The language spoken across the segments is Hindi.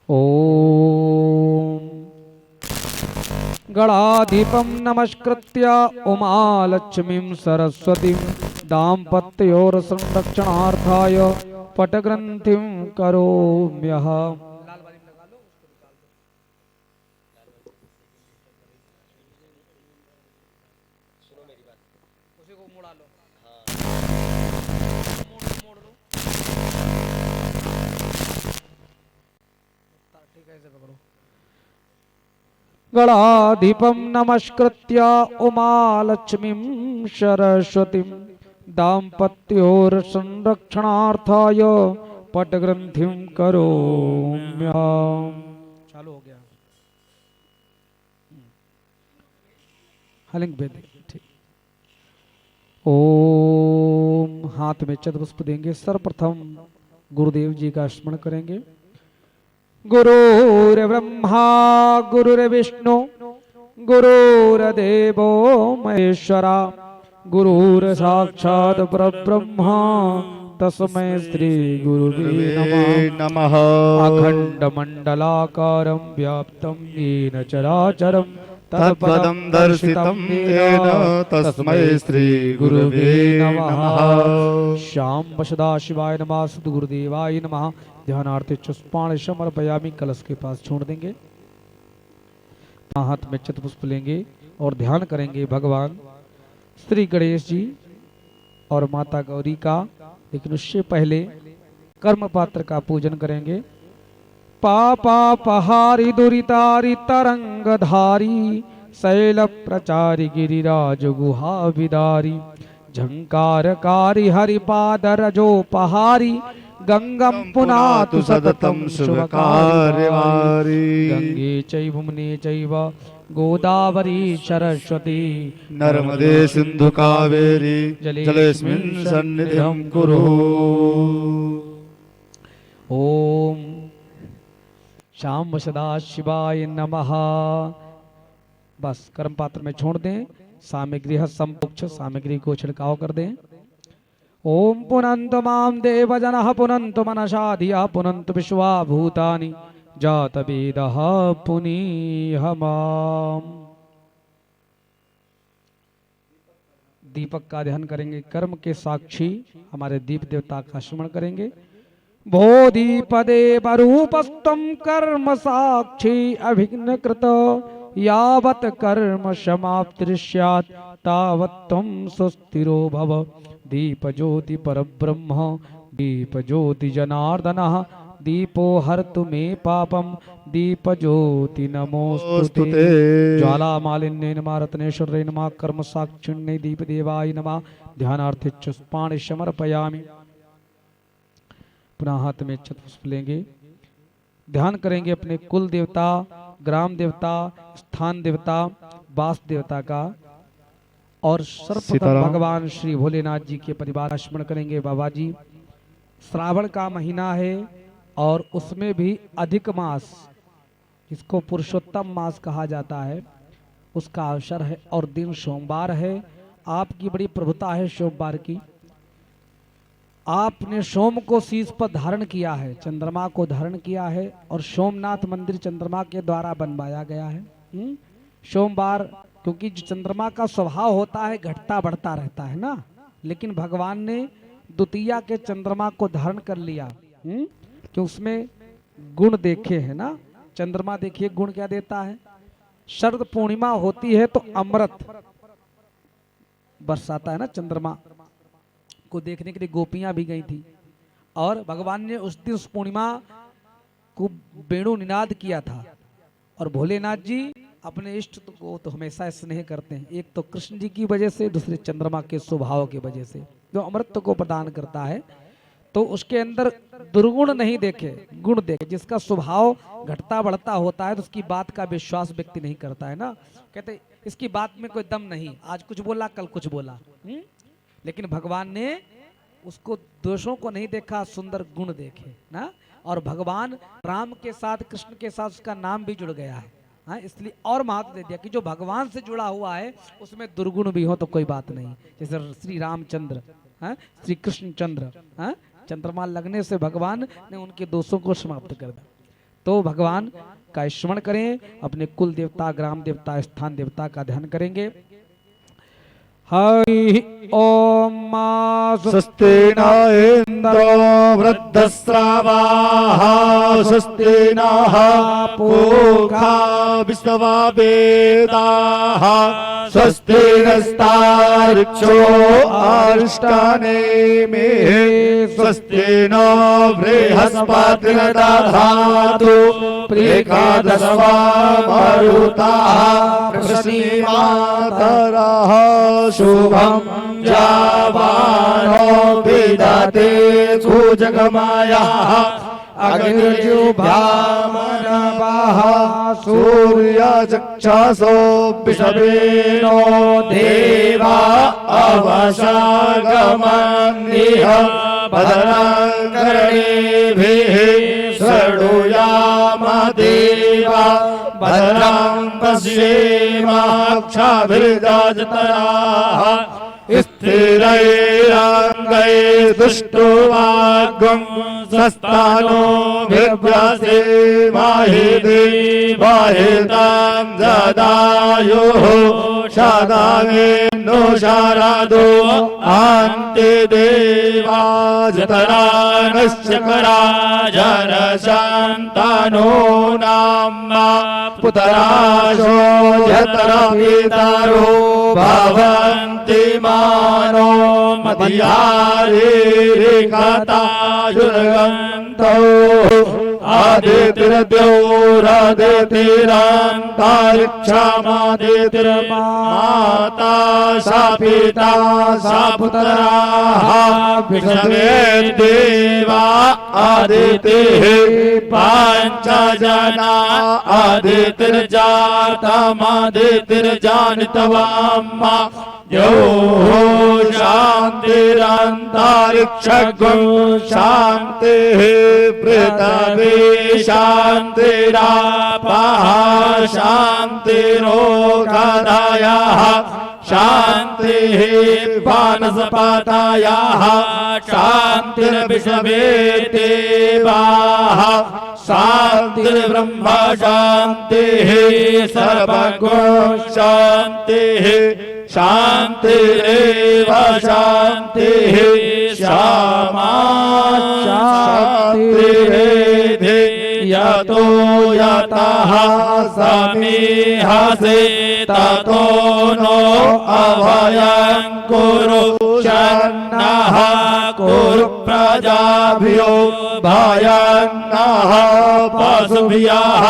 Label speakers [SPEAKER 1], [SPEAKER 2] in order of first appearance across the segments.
[SPEAKER 1] ओम गणाधिपं नमस्कृत्य उमालक्ष्मीं सरस्वतीं दाम्पत्योरसंरक्षणार्थाय पटग्रन्थिं करोम्यहम्। गणाधिपं नमस्कृत्य उमालक्ष्मीं सरस्वतीं दाम्पत्योरसंरक्षणार्थाय पटग्रंथिं करोम्यहम्। चालू हो गया। हलिंग भेद ठीक। ओम हाथ में चतुष्पुष्प देंगे। सर्वप्रथम गुरुदेव जी का स्मरण करेंगे। गुरुर्ब्रह्मा गुरुर्विष्णु गुरुर्देवो महेश्वरा गुरुर्साक्षात् परब्रह्मा तस्मै श्री गुरुवे नमः। अखंड मंडलाकारं व्याप्तं येन चराचरं तत्पदं दर्शितं येन तस्मै श्री गुरुवे नमः। श्याम सदाशिवाय नमः। सद्गुरुदेवाय नमः। ध्यानार्थे चुष्पाण समर्पयामि। कलश के पास छोड़ देंगे। हाथ में चतुष्पुष्प लेंगे और ध्यान करेंगे भगवान श्री गणेश जी और माता गौरी का। लेकिन उससे पहले कर्म पात्र का पूजन करेंगे। पापा पहारी दुरितारी तरंगधारी शैल प्रचारी गिरिराज गुहा विदारी झंकारकारी हरिपाद रजोपहारी गंगम पुनातु सततम शुभकार्यवारी। गंगे चैव मुने चैव गोदावरी सरस्वती
[SPEAKER 2] नर्मदे सिंधु कावेरी जलेस्मिन् सन्निधिं कुरु।
[SPEAKER 1] ओम श्याम सदा शिवाय नमः। बस कर्म पात्र में छोड़ दें। सामग्री संपुक्ष सामग्री को छिड़काव कर दें। ओम पुनंतु मां देवजनः पुनंतु मनसा धिया पुनंतु विश्वा भूतानि जात वेदः पुनीह माम्। दीपक का ध्यान करेंगे। कर्म के साक्षी हमारे दीप देवता का स्मरण करेंगे। बोधिपदे रूपस्तम कर्म साक्षी अभिघ्न कृत यावत कर्म समाप्ति स्यात् तावत् त्वं सुस्थिरो भव। दीप ज्योति परब्रह्म दीप ज्योति जनार्दनः दीपो हर्तु मे पापम दीप ज्योति नमोस्तुते। ज्वाला मालिन्ये नमः रत्नेश्वरे नमः कर्म साक्षिण्ये दीप देवाय नमः। ध्यानार्थे चुष्पाणि समर्पयामि। पुनः हाथ में चतुष्पुष्प लेंगे। ध्यान करेंगे अपने कुल देवता ग्राम देवता स्थान देवता वास देवता का। और सर्वप्रथम भगवान श्री भोलेनाथ जी के परिवार का स्मरण करेंगे। बाबा जी श्रावण का महीना है और उसमें भी अधिक मास जिसको पुरुषोत्तम मास कहा जाता है उसका अवसर है और दिन सोमवार है। आपकी बड़ी प्रभुता है सोमवार की। आपने सोम को शीश पर धारण किया है चंद्रमा को धारण किया है और सोमनाथ मंदिर चंद्रमा के द्वारा बनवाया गया है। सोमवार क्योंकि जो चंद्रमा का स्वभाव होता है घटता बढ़ता रहता है ना। लेकिन भगवान ने द्वितीया के चंद्रमा को धारण कर लिया कि उसमें गुण देखे है ना। चंद्रमा देखिए गुण क्या देता है। शरद पूर्णिमा होती है तो अमृत बरसाता है ना। चंद्रमा को देखने के लिए गोपियां भी गई थी और भगवान ने उस दिन उस पूर्णिमा को वेणु निनाद किया था। और भोलेनाथ जी अपने इष्ट को तो हमेशा स्नेह करते हैं। एक तो कृष्ण जी की वजह से दूसरे चंद्रमा के स्वभाव की वजह से जो अमृत को प्रदान करता है। तो उसके अंदर दुर्गुण नहीं देखे गुण देखे। जिसका स्वभाव घटता बढ़ता होता है तो उसकी बात का विश्वास व्यक्ति नहीं करता है ना। कहते इसकी बात में कोई दम नहीं। आज कुछ बोला कल कुछ बोला। लेकिन भगवान ने उसको दोषों को नहीं देखा सुंदर गुण देखे ना। और भगवान राम के साथ कृष्ण के साथ उसका नाम भी जुड़ गया है। हाँ इसलिए और महत्व दे दिया कि जो भगवान से जुड़ा हुआ है उसमें दुर्गुण भी हो तो कोई बात नहीं। जैसे श्री रामचंद्र हाँ श्री कृष्ण चंद्र हाँ चंद्रमा लगने से भगवान ने उनके दोषों को समाप्त कर दिया। तो भगवान का स्मरण करें, अपने कुल देवता, ग्राम देवता, स्थान देवता का ध्यान करेंगे। हरि ओम
[SPEAKER 2] स्वस्ति न इंद्रो वृद्धस्रावाः स्वस्ति नः पूषा विश्ववेदाः स्वस्ति नस्तार्क्ष्यो अरिष्टानेमिः स्वस्ति नो बृहस्पतिर्दधातु एकादशवा मरुताः प्रश्नीमातरः शुभं जावानो विदते सुजगमायाः अग्निर्जुभामनवः सूर्यचक्षसो विषवेनो देवा अवशागमन्निह भद्राकर्णेभिः शृणुयाम देवा भद्रं पश्येमाक्षाभिर्जाजतराः स्थिरैरङ्गैस्तुष्टुवाग्ं सस्तानो विभ्रसेमाहि देवाहितां जदायुः शदावेन्नो शारदो अन्ते देवाजतरानश्चकरा जनशान्तानो नाम्ना पुतराशो यतरा पितरो भवन्ति मानो मध्यारेरिकता युर्गन्तो आदितिर्द्योरादितिरन्तरिक्षमादितिर्माता सा पिता सा पुत्राः विषमे देवा आदितिः पञ्चजना आदितिर्जातमादितिर्जानितवाम्मा यो शान्तिरन्तरिक्षगुं शान्तिः पृथिवी शान्तिरापः शान्तिरोगदायाः शान्तिः वनस्पतयः शान्तिर्विश्वे देवाः शान्तिर्ब्रह्म शान्तिः सर्वगुण शान्तिः शान्तिरेव शान्तिः श्यामा शान्तिरेधि यतो यतः समीहसे ततो नो अभयं कुरु शन्नः कुरु प्रजाभ्यो भयन्नः पशुभ्यः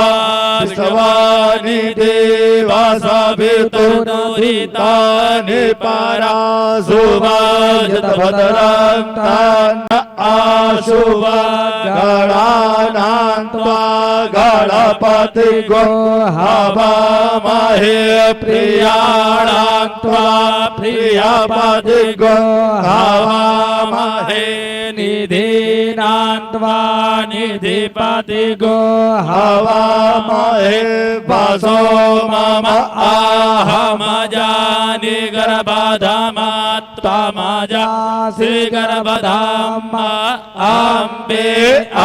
[SPEAKER 2] विश्वानि देवा सवितुर्नुरितानि पराशुभजतभद्रं तन्न आशुभगणानां त्वा गणपतिगो हवामहे प्रियाणां त्वा प्रियपतिगो हवामहे निधीनां त्वा निधिपतिगो हवामहे वसो मम आहमजानि गर्भधामात्मजासि गर्भधामा अम्बे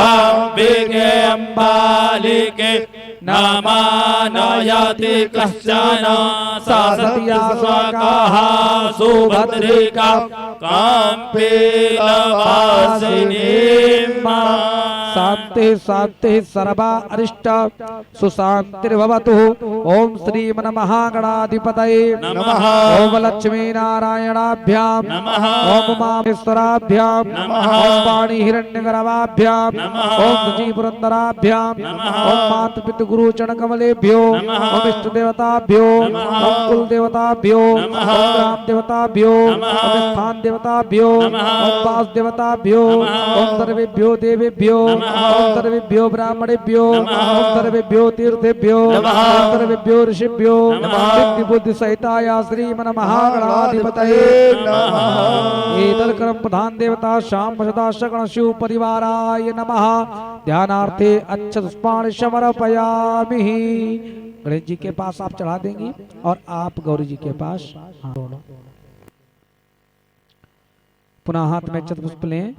[SPEAKER 2] अम्बिके अम्बालिके नमानयति कश्चन सा सत्या स्वकः सुभद्रिका काम्पीलवासिनीं शांति शांति सर्वा अरिष्ट सुशांतिर्भवतु। ओम श्रीमन्महागणाधिपतये नमः। ओम लक्ष्मी नारायणाभ्याम नमः। ओम उमामेश्वराभ्याम नमः। ओम वाणी हिरण्यगर्भाभ्याम नमः। ओम सची पुरंदराभ्याम नमः। ओम मातृ पितृ गुरु चरण कमलेभ्यो नमः। ओम इष्ट देवताभ्यो नमः। ओम कुल देवताभ्यो नमः। ओम ग्राम देवताभ्यो नमः। ओम स्थान देवताभ्यो नमः। ओम वास देवताभ्यो नमः। ओम सर्वेभ्यो देवेभ्यो नमः। ओम सर्वेभ्यो ब्राह्मणेभ्यो नमः। ओम सर्वेभ्यो तीर्थेभ्यो नमः। ओम सर्वेभ्यो ऋषिभ्यो नमः। सिद्धि बुद्धि सहिताय श्रीमन्महागणाधिपतये नमः। एतत्कर्म प्रधान देवता श्याम सदा सकल शिव परिवाराय नमः। ध्यानार्थे अक्षत पुष्पाणि समर्पयामि। गणेश जी के पास आप चढ़ा देंगी और आप गौरी जी के पास। हाँ, पुनः हाथ में चतुष्पुष्प लें।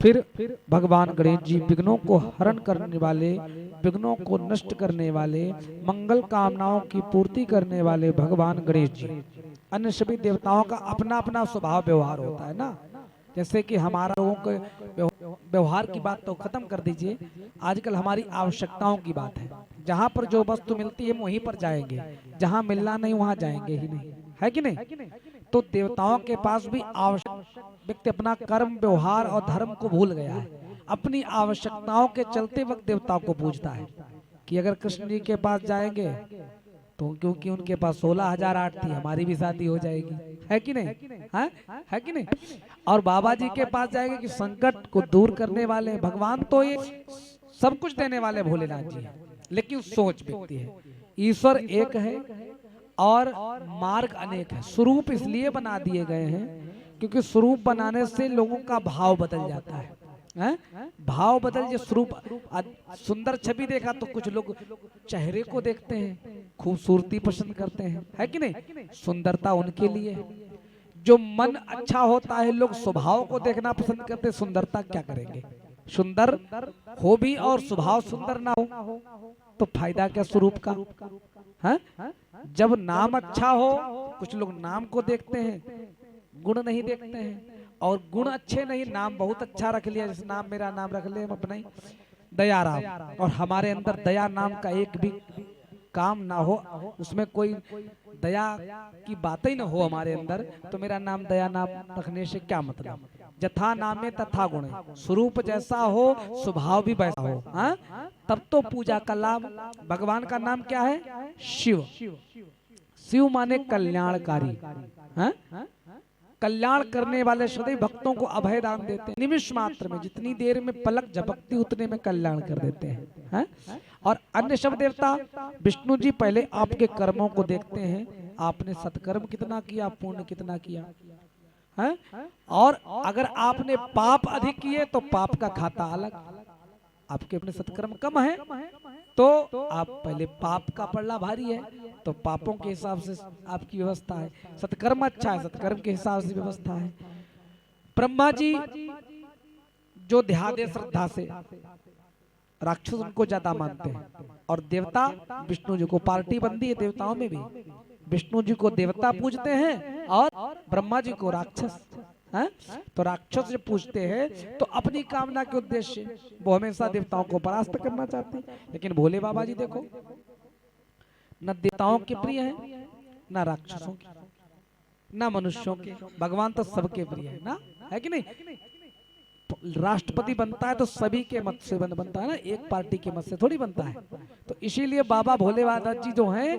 [SPEAKER 2] फिर भगवान गणेश जी विघ्नों को हरण करने वाले, विघ्नों को नष्ट करने वाले, मंगल कामनाओं की पूर्ति करने वाले भगवान गणेश जी। अन्य सभी देवताओं का अपना अपना स्वभाव व्यवहार होता है ना। जैसे कि हमारा लोगों के व्यवहार की बात तो खत्म कर दीजिए, आजकल हमारी आवश्यकताओं की बात है। जहाँ पर जो वस्तु मिलती है वहीं पर जाएंगे, जहाँ मिलना नहीं वहाँ जाएंगे ही नहीं, है कि नहीं। तो देवताओं के पास भी आवश्यक व्यक्ति अपना कर्म, व्यवहार और धर्म को भूल गया है। अपनी आवश्यकताओं के चलते वक्त देवताओं को पूजता है कि अगर कृष्ण जी के पास जाएंगे तो क्योंकि उनके पास 16,008 थी, हमारी भी शादी हो जाएगी, है कि नहीं, है कि नहीं। और बाबा जी के पास जाएंगे कि संकट को दूर करने वाले भगवान, तो ये सब कुछ देने वाले भोलेनाथ जी हैं, लेकिन सोच व्यक्ति है। ईश्वर एक है और मार्ग अनेक है। स्वरूप इसलिए बना दिए गए हैं क्योंकि स्वरूप बनाने से लोगों का भाव बदल जाता है। भाव बदल, जो स्वरूप सुंदर छवि देखा तो कुछ लोग चेहरे को देखते हैं, खूबसूरती पसंद करते हैं, है कि नहीं। सुंदरता उनके लिए, जो मन अच्छा होता है लोग स्वभाव को देखना पसंद करते हैं। सुंदरता क्या करेंगे, सुंदर हो भी और स्वभाव सुंदर ना हो तो फायदा क्या स्वरूप का, है। जब नाम अच्छा हो, कुछ लोग नाम को देखते हैं, गुण नहीं देखते हैं। और गुण अच्छे नहीं, नाम बहुत अच्छा रख लिया, जैसे नाम, मेरा नाम रख ले हम अपना ही दयाराम, और हमारे अंदर दया नाम का एक भी काम ना हो, उसमें कोई दया की बात ही ना हो हमारे अंदर, तो मेरा नाम दया नाम रखने से क्या मतलब। जथा नाम में तथा गुण, स्वरूप जैसा हो स्वभाव भी वैसा हो, हाँ, तब तो पूजा का लाभ। भगवान का नाम क्या है, शिव। शिव माने कल्याणकारी, हाँ, कल्याण करने वाले सदैव भक्तों को अभय दान देते हैं। निमिष मात्र में, जितनी देर में पलक झपकती उतने में कल्याण कर देते हैं, और अन्य सब देवता, विष्णु जी पहले आपके कर्मों को देखते हैं, आपने सत्कर्म कितना किया, पुण्य कितना किया, है। और अगर आपने पाप अधिक किए तो पाप का खाता अलग, आपके अपने सत्कर्म कम है तो आप पहले पाप का पड़ना भारी है, तो पापों के हिसाब से आपकी व्यवस्था है। सत्कर्म अच्छा है, सत्कर्म के हिसाब से व्यवस्था है। ब्रह्मा जी जो ध्यान दे श्रद्धा से, राक्षस उनको ज्यादा मानते हैं, और देवता विष्णु जी को, पार्टी बंदी है देवताओं में भी, विष्णु जी को देवता पूजते हैं और ब्रह्मा जी को राक्षस, है? तो राक्षस जब पूछते हैं तो अपनी कामना के उद्देश्य वो हमेशा देवताओं को परास्त करना चाहते हैं। लेकिन भोले बाबा जी देखो, न देवताओं के प्रिय हैं, न राक्षसों के, न मनुष्यों के। भगवान तो सबके प्रिय है ना, है कि नहीं। राष्ट्रपति बनता है तो सभी के मत से बनता है ना, एक पार्टी के मत से थोड़ी बनता है। तो इसीलिए बाबा भोले बाबा जी जो हैं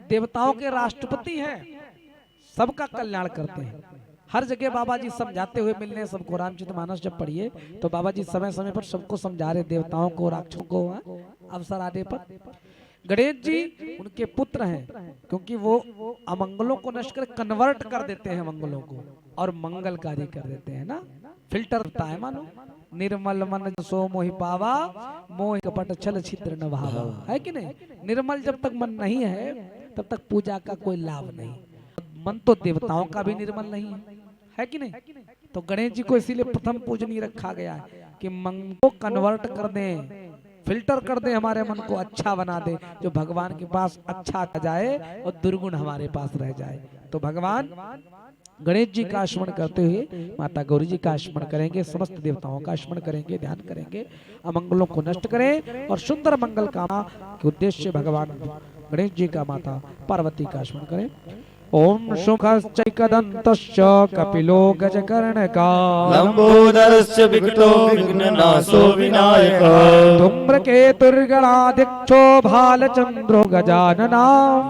[SPEAKER 2] देवताओं के राष्ट्रपति हैं, सबका कल्याण करते हैं। हर जगह बाबा जी समझाते हुए मिलने सबको, रामचरितमानस जब पढ़िए तो बाबा जी समय समय पर सबको समझा रहे, देवताओं को, राक्षसों को, अवसर आने पर। गणेश जी उनके पुत्र हैं, क्योंकि वो अमंगलों को नष्ट कर कन्वर्ट कर देते हैं मंगलों को, और मंगलकारी कर देते हैं ना। फिल्टर होता है, मानो निर्मल मन सो मोहि पावा, मोहि कपट छल छिद्र न भावा, है कि नहीं। निर्मल जब तक मन नहीं है तब तक पूजा का कोई लाभ नहीं। मन तो देवताओं का भी निर्मल नहीं है कि नहीं। तो गणेश जी को इसीलिए प्रथम पूजनीय रखा गया है कि मन को कन्वर्ट कर दें, फिल्टर कर दे, हमारे मन को अच्छा बना दे, जो भगवान के पास अच्छा जाए और दुर्गुण हमारे पास रह जाए। तो भगवान गणेश जी का स्मरण करते हुए माता गौरी जी का स्मरण करेंगे, समस्त देवताओं का स्मरण करेंगे, ध्यान करेंगे, अमंगलों को नष्ट करें और सुंदर मंगल कामना के उद्देश्य भगवान गणेश जी का, माता पार्वती का स्मरण करें। ओम शुकश्चैकदन्तश्च कपिलो गजकर्णका,
[SPEAKER 3] लंबोदरश्च विकटो विघ्ननाशो विनायकः,
[SPEAKER 2] धूम्रकेतुर्गणाध्यक्षो भालचन्द्रो गजानना,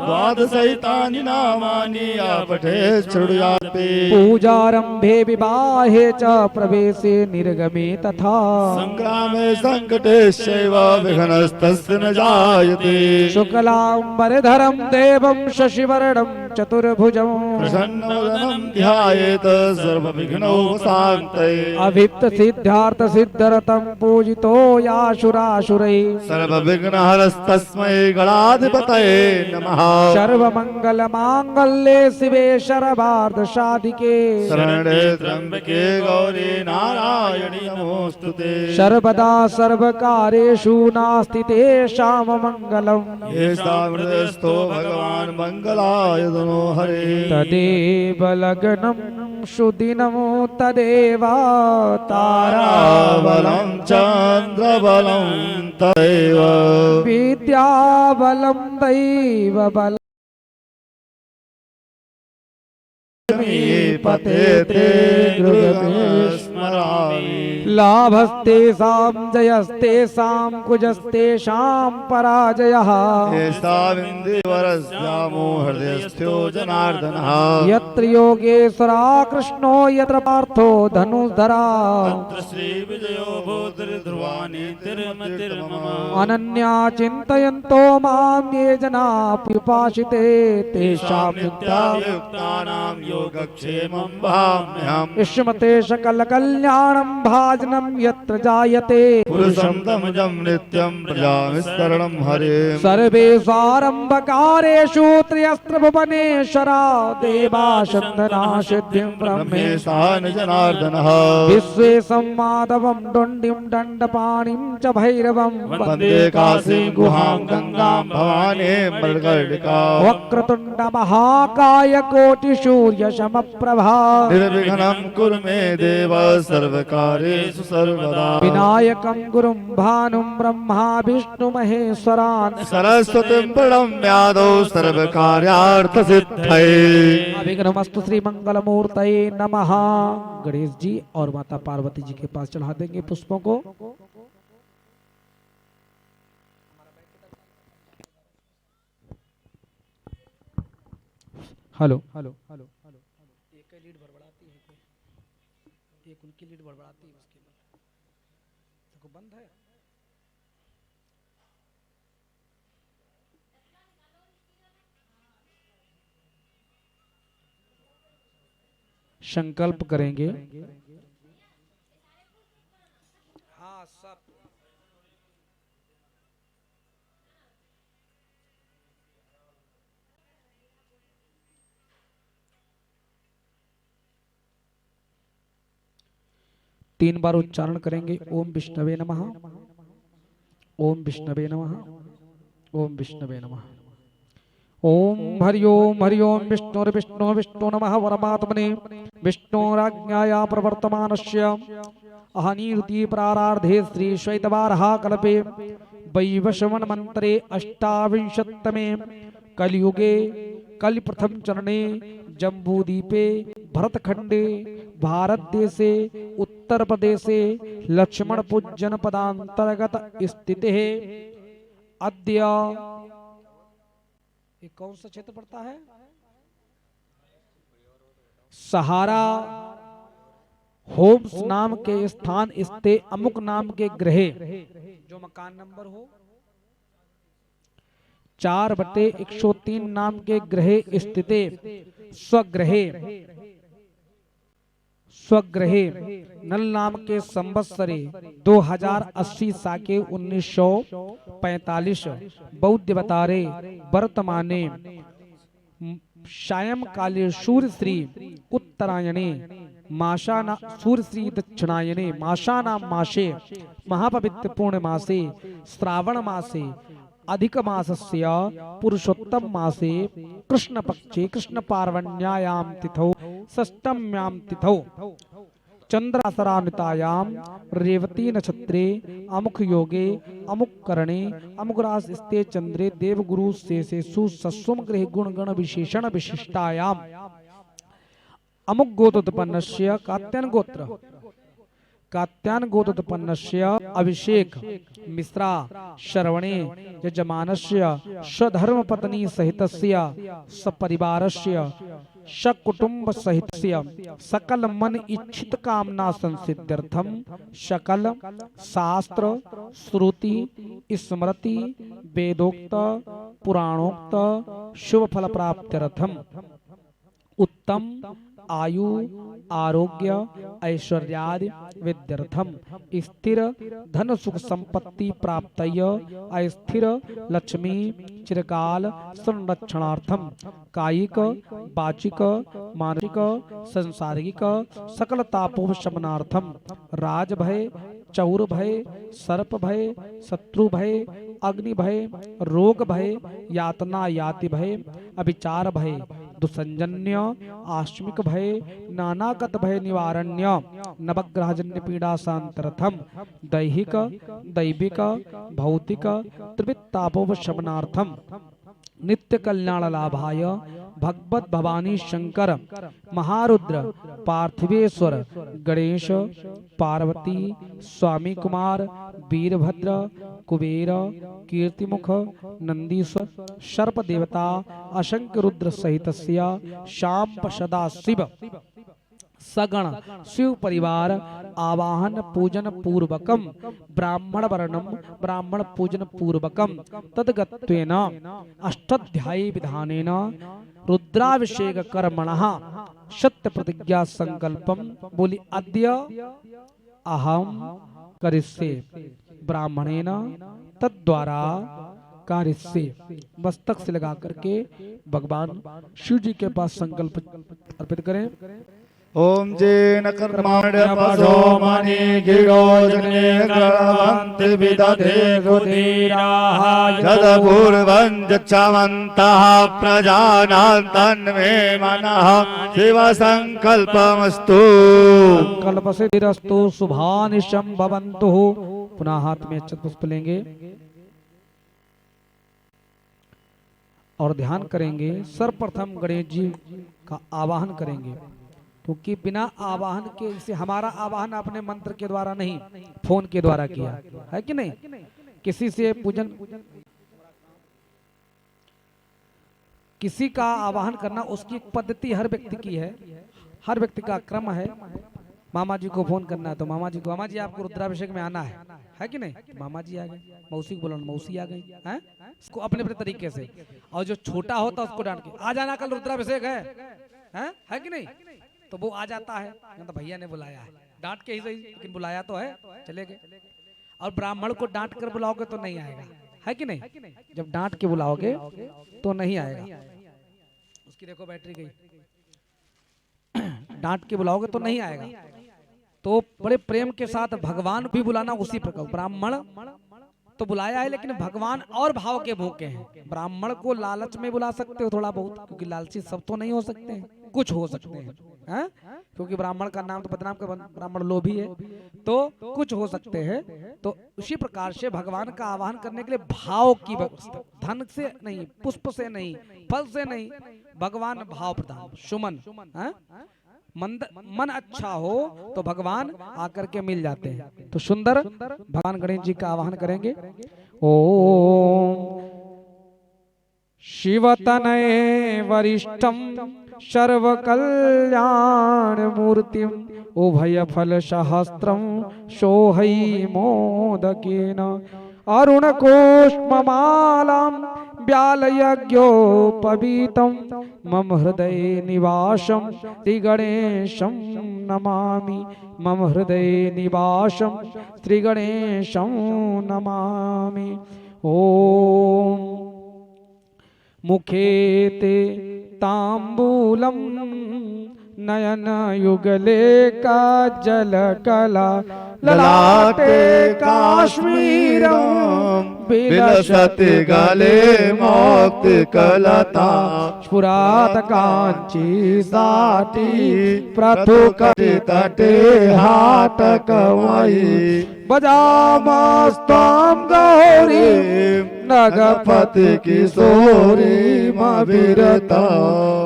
[SPEAKER 3] द्वादशैतानि नामानि या पठेत् शृणुयात्।
[SPEAKER 2] पूजारंभे विवाहे च प्रवेशे निर्गमे तथा,
[SPEAKER 3] संग्रामे संकटेश्चैव विघ्नस्तस्य न जायते।
[SPEAKER 2] शुक्लांबरधरं देवं शशिवर्णं चतुर्भुजं
[SPEAKER 3] प्रसन्नवदनं ध्यायेत् सर्वविघ्नोपशान्तये
[SPEAKER 2] अभिप्त सिद्धार्थ सिद्धरतं पूजितो यासुरासुरैः
[SPEAKER 3] सर्वविघ्नहरस्तस्मै गणाधिपतये नमः
[SPEAKER 2] सर्वमंगल मांगल्ये शिवे सर्वार्थ साधिके
[SPEAKER 3] शरणे त्र्यंबके गौरी नारायणी नमोस्तुते
[SPEAKER 2] सर्वदा सर्वकारेषु नास्ति तेषां मंगलम्
[SPEAKER 3] येषामृतस्थो भगवान् मङ्गलाय तनो हरे
[SPEAKER 2] तदेव लग्नं सुदिनं तदेव
[SPEAKER 3] ताराबलं चन्द्रबलं तदेव
[SPEAKER 2] विद्याबलं दैवबलं
[SPEAKER 3] पते ते गृहमे स्मरामि
[SPEAKER 2] लाभस्तेषां जयस्तेषां कुजस्तेषां पराजयः
[SPEAKER 3] येषामिन्दिवरस्यामो हृदयस्थो जनार्दनः
[SPEAKER 2] यत्र योगेश्वरा कृष्णो यत्र पार्थो धनुर्धरा
[SPEAKER 3] तत्र श्रीविजयो भूतिर्ध्रुवानि तिर्मतिर्मम
[SPEAKER 2] अनन्या चिन्तयन्तो मां ये जनाप्युपासिते तेषां
[SPEAKER 3] नित्यायुक्तानां योगक्षेमं भाम्यहम्
[SPEAKER 2] इष्मते सकल कल्याणं भाजनं यत्र जायते
[SPEAKER 3] पुरुषं तमजं नित्यं प्रजाविस्तरणं हरे
[SPEAKER 2] सर्वेषारम्भकारेषु त्र्यस्त्र भुवनेश्वरा देवा शन्दना सिद्धिं ब्रह्मेशा
[SPEAKER 3] ब्रह्मेशान जनार्दनः
[SPEAKER 2] विश्वेशं माधवं दण्डिं दण्डपाणिं च भैरवं
[SPEAKER 3] वन्दे काशीं गुहां गंगां भवानी मृगर्डिका
[SPEAKER 2] वक्रतुण्ड महाकाय कोटिसूर्य समप्रभा
[SPEAKER 3] निर्विघ्नं कुरु मे देव सर्वकार्येषु सर्वदा
[SPEAKER 2] विनायकं गुरुं भानुं ब्रह्मा विष्णु महेश्वरान्
[SPEAKER 3] सरस्वतीं प्रणम्यादौ सर्वकार्यार्थसिद्धये
[SPEAKER 2] अभिघ्नमस्तु श्री मंगलमूर्तये नमः। गणेश जी और माता पार्वती जी के पास चढ़ा देंगे पुष्पों को। हेलो हेलो हेलो हेलो एक लीड बड़बड़ाती है एक उनकी लीड बड़बड़ाती है उसके देखो बंद है। संकल्प करेंगे। हाँ सब तीन बार उच्चारण करेंगे। ओम विष्णवे नमः, ओम विष्णवे नमः, ओम विष्णवे नमः। ओम हरि ओम विष्णु विष्णु नमः परमात्मने विष्णुराज्ञाया प्रवर्तमानस्य अहनीति प्रारार्धे श्री श्वेतवाराह कल्पे वैवस्वत मंत्रे अष्टाविंशतमे कलियुगे कलि प्रथम चरणे जम्बूदीपे भरतखंडे भारत देशे उत्तर प्रदेशे लक्ष्मणपुर जनपदांतर्गत स्थितिः अद्य ये कौन सा क्षेत्र पड़ता है? सहारा होम्स नाम के स्थान स्थित अमुक नाम के ग्रह जो मकान नंबर हो 4/103 नाम के ग्रह स्थित स्वग्रहे नल नाम के संवत्सरे 2080 साके 1945 बौद्ध बतारे वर्तमाने सायंकाले सूर्यश्री उत्तरायणे माशाना सूर्यश्री दक्षिणायने माशाना मासे महापवित्र पूर्ण मासे श्रावण मासे अधिक मासस्य पुरुषोत्तम मासे कृष्ण पक्षे कृष्ण पार्वण्यायां तिथौ षष्ठम्यां तिथौ चंद्रासरान्वितायां रेवती नक्षत्रे अमुक योगे अमुक करणे अमुक रास स्ते चंद्रे देवगुरु शेषेषु सस्वम ग्रह गुण गण विशेषण विशिष्टायां अमुक गोत्रोत्पन्नस्य कात्यायन गोत्रोत्पन्नस्य अभिषेक मिश्रा श्रवणे यजमानस्य स्वधर्मपत्नी सहितस्य सपरिवारस्य सकुटुंब सहितस्य सकल मन इच्छित कामना संसिद्ध्यर्थम सकल शास्त्र श्रुति स्मृति वेदोक्त पुराणोक्त शुभ फल प्राप्त्यर्थम
[SPEAKER 1] उत्तम आयु आरोग्य ऐश्वर्यादि विद्यर्थम स्थिर धन सुख संपत्ति प्राप्तय अस्थिर लक्ष्मी चिरकाल संरक्षणार्थम कायिक वाचिक मानसिक संसारिक सकल तापोपशमनार्थम राज भय चौर भय सर्प भय शत्रु भय अग्नि भय रोग भय यातना याति भय अभिचार भय दुसंजन्य आश्मिक भय नानागत भय निवारण्य नवग्रहजन्य पीड़ा शांतरथम दैहिक दैविक भौतिक त्रिवित्तापोपशमनार्थम नित्य कल्याण लाभाय भगवत भवानी शंकर महारुद्र पार्थिवेश्वर गणेश पार्वती स्वामी कुमार वीरभद्र कुबेर कीर्तिमुख नंदीश्वर सर्प देवता असंख्य रुद्र सहित श्याम सदा शिव सगण शिव परिवार आवाहन पूजन पूर्वकम ब्राह्मण वर्णम ब्राह्मण पूजन पूर्वकम तदगत्वेन अष्टाध्यायी विधानेन रुद्राभिषेक कर्मणः सत्य प्रतिज्ञा संकल्पम बोली अद्य अहम करिष्ये ब्राह्मणेन तद्द्वारा कार्य मस्तक से लगा करके भगवान शिव जी के पास संकल्प अर्पित करें।
[SPEAKER 3] ओम जेन कर्माण्यपशो मणि गिरो जने ग्रहन्ति विदधे रुधिराः यदपूर्वं यच्छावन्तः प्रजानां तन्मे मनः शिव संकल्पमस्तु।
[SPEAKER 1] संकल्प सिद्धिरस्तु शुभानिशं भवन्तु। पुनः हाथ में अक्षत पुष्प लेंगे और ध्यान करेंगे। सर्वप्रथम गणेश जी का आवाहन करेंगे, क्योंकि बिना आवाहन के इसे हमारा आवाहन अपने मंत्र के द्वारा नहीं, फोन के द्वारा किया है कि नहीं। किसी से पूजन, किसी का आवाहन करना उसकी पद्धति हर व्यक्ति की है, हर व्यक्ति का क्रम है। मामा जी को फोन करना है तो मामा जी को, मामा जी आपको रुद्राभिषेक में आना है कि नहीं, तो मामा जी आ गए। मौसी को बोला, मौसी आ गई है, इसको अपने अपने तरीके से। और जो छोटा होता उसको डांट के आ जाना, कल रुद्राभिषेक है कि नहीं, तो वो आ जाता है, तो भैया ने बुलाया है, डांट के ही सही, लेकिन बुलाया तो है, चले गए। और ब्राह्मण को डांट कर बुलाओगे तो नहीं आएगा, है कि नहीं। जब डांट के बुलाओगे तो नहीं आएगा। उसकी देखो बैटरी गई, डांट के बुलाओगे तो नहीं आएगा। तो बड़े प्रेम के साथ भगवान भी बुलाना उसी प्रकार। ब्राह्मण तो बुलाया है, लेकिन भगवान और भाव के भूखे हैं। ब्राह्मण को लालच में बुला सकते हो थोड़ा बहुत, क्योंकि लालची सब तो नहीं हो सकते हैं, कुछ हो सकते हैं, क्योंकि ब्राह्मण का नाम तो बदनाम का, ब्राह्मण लोभी है, तो कुछ हो सकते हैं। तो उसी प्रकार से भगवान का आवाहन करने के लिए भाव की व्यवस्था, धन से नहीं, पुष्प से नहीं, फल से नहीं, भगवान भाव प्रदान सुमन। मन अच्छा हो तो भगवान आकर के मिल जाते हैं। तो सुंदर भगवान गणेश जी का आवाहन करेंगे। ओम शिवतनये वरिष्ठम सर्व कल्याण मूर्तिम उभय फल सहस्त्रम सोहै मोदकेन अरुण कोष्ममालां व्यालयज्ञोपवीतं मम हृदय निवासं श्रीगणेशं नमामि। मम हृदय निवासं श्रीगणेशं नमामि। ओम मुखे ते तांबूलम नयन युगले काजलकला ललाटे काश्मीरं
[SPEAKER 3] विलसति गले मौक्तिकलता
[SPEAKER 2] स्फुरात कांची साटी
[SPEAKER 3] प्रथुकटि तटे हाटकमयी
[SPEAKER 2] बजामस्तां गौरी
[SPEAKER 3] नगपति किशोरी मविरता।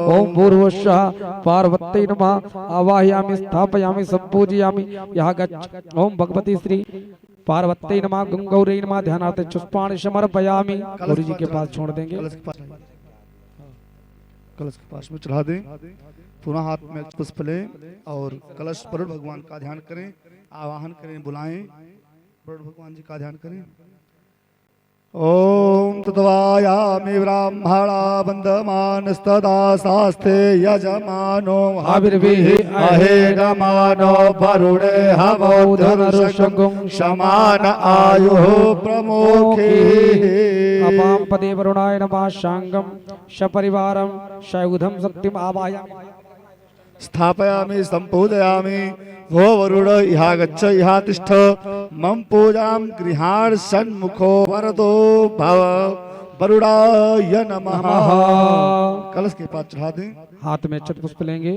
[SPEAKER 2] ओम भूर्भुवस्सुः पार्वती नमः आवाहयामि स्थापयामि संपूजयामि यः गच्छ। ओम भगवती श्री पार्वती नमः गंगौरी नमः ध्यानार्थ पुष्पाणि समर्पयामि। गौरी जी के पास छोड़ देंगे,
[SPEAKER 3] कलश के पास में चढ़ा दें। पुनः हाथ में पुष्प लें और कलश पर भगवान का ध्यान करें, आवाहन करें, बुलाएं, भगवान जी का ध्यान करें। ओम तत्वायामि ब्राह्मणा वन्दमानस्तदा शास्ते यजमानो
[SPEAKER 2] आविर्भिः
[SPEAKER 3] अहेगमानो वरुणे हवो धनुषगुं समान आयुः प्रमुखे
[SPEAKER 2] अपां पदे वरुणाय नमः शांगं सपरिवारं सयुधं शक्तिम् आवाहयामि
[SPEAKER 3] स्थापयामि संपूजयामि भो वरुण इहा गच्छ इहा तिष्ठ मम पूजां गृहाण सन्मुखो वरदो भव वरुणाय नमः। कलश के पास चढ़ा दें।
[SPEAKER 2] हाथ में अक्षत पुष्प लेंगे,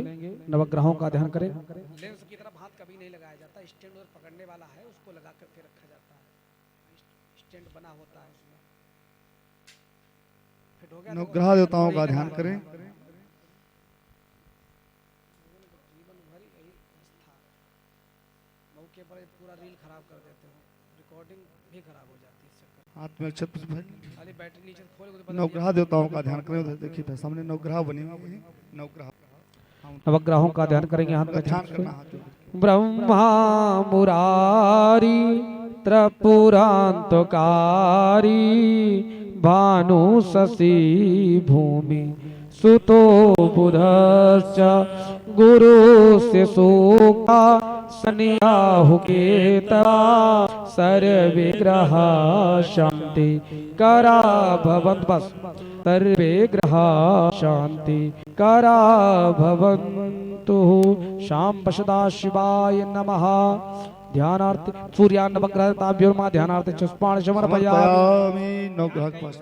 [SPEAKER 2] नवग्रहों का ध्यान करें।
[SPEAKER 1] लेंस की तरफ हाथ कभी नहीं लगाया जाता, स्टैंड और पकड़ने वाला है उसको लगा करके रखा जाता है, स्टैंड बना होता है उसमें। फिट हो गया।
[SPEAKER 3] अनुग्रह देवताओं का ध्यान करें।
[SPEAKER 1] मौके पर पूरा रील खराब कर देते हो, रिकॉर्डिंग भी खराब हो जाती है इस चक्कर में।
[SPEAKER 3] हाथ में अक्षत पुष्प है।
[SPEAKER 1] खाली बैटरी नीचे खोल के तो
[SPEAKER 3] नवग्रह देवताओं का ध्यान करें। उधर देखिए सामने नवग्रह बने हुए हैं। नवग्रह
[SPEAKER 2] नवग्रहों का ध्यान करेंगे। हाथ में
[SPEAKER 3] ध्यान करना हाथ में।
[SPEAKER 2] ब्रह्मा मुरारी त्रिपुरान्तकारी भानु शशि भूमि सुतो बुधश्च गुरु से सूक्ता सन्याहुकेता सर्वे ग्रह शांति करा भवन्तु। बस सर्वे ग्रह शांति करा भवन्तु। शाम सदा शिवाय नमः। ध्यानार्थ सूर्यान् नवग्रह ताभ्योर्मा ध्यानार्थ पुष्पाणि समर्पयामि।
[SPEAKER 3] नवग्रह के पास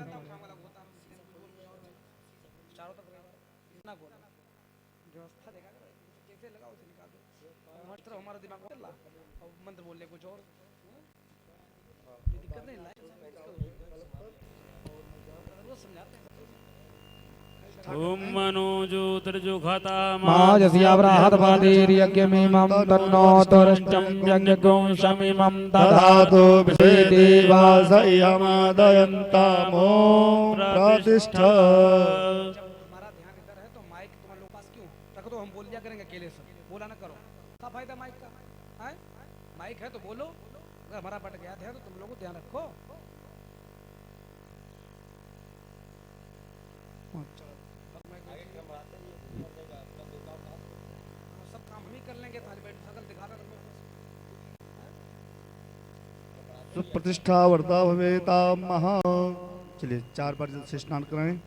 [SPEAKER 1] व्यवस्था देखा करो, कैसे लगाओ उसे निकाल दो। हमारी तरफ हमारा दिमाग चल रहा और मंत्र बोल ले कुछ और, ये दिक्कत नहीं लाए रोज समझाते हैं।
[SPEAKER 4] ओम मनो ज्योतिर्जुघता
[SPEAKER 2] माजस्यावराहत पादेर्यज्ञमिमं तन्नो तुरष्टं यज्ञगुं शमिमं
[SPEAKER 3] दधातु
[SPEAKER 2] दधातु
[SPEAKER 3] देवास यमादयन्तामो प्रतिष्ठा।
[SPEAKER 1] हमारा ध्यान इधर है तो माइक तुम्हारे लोग पास क्यों रख दो, हम बोल दिया करेंगे अकेले से, बोला ना करो। क्या फायदा माइक का है? माइक है तो बोलो, अगर हमारा बट गया है तो तुम लोग ध्यान रखो। सब काम हम ही कर लेंगे, तुम्हारी बैठ सकल दिखा रहे
[SPEAKER 3] प्रतिष्ठा वर्धा भवेता महा। चलिए 4 बार जल से स्नान कराएं।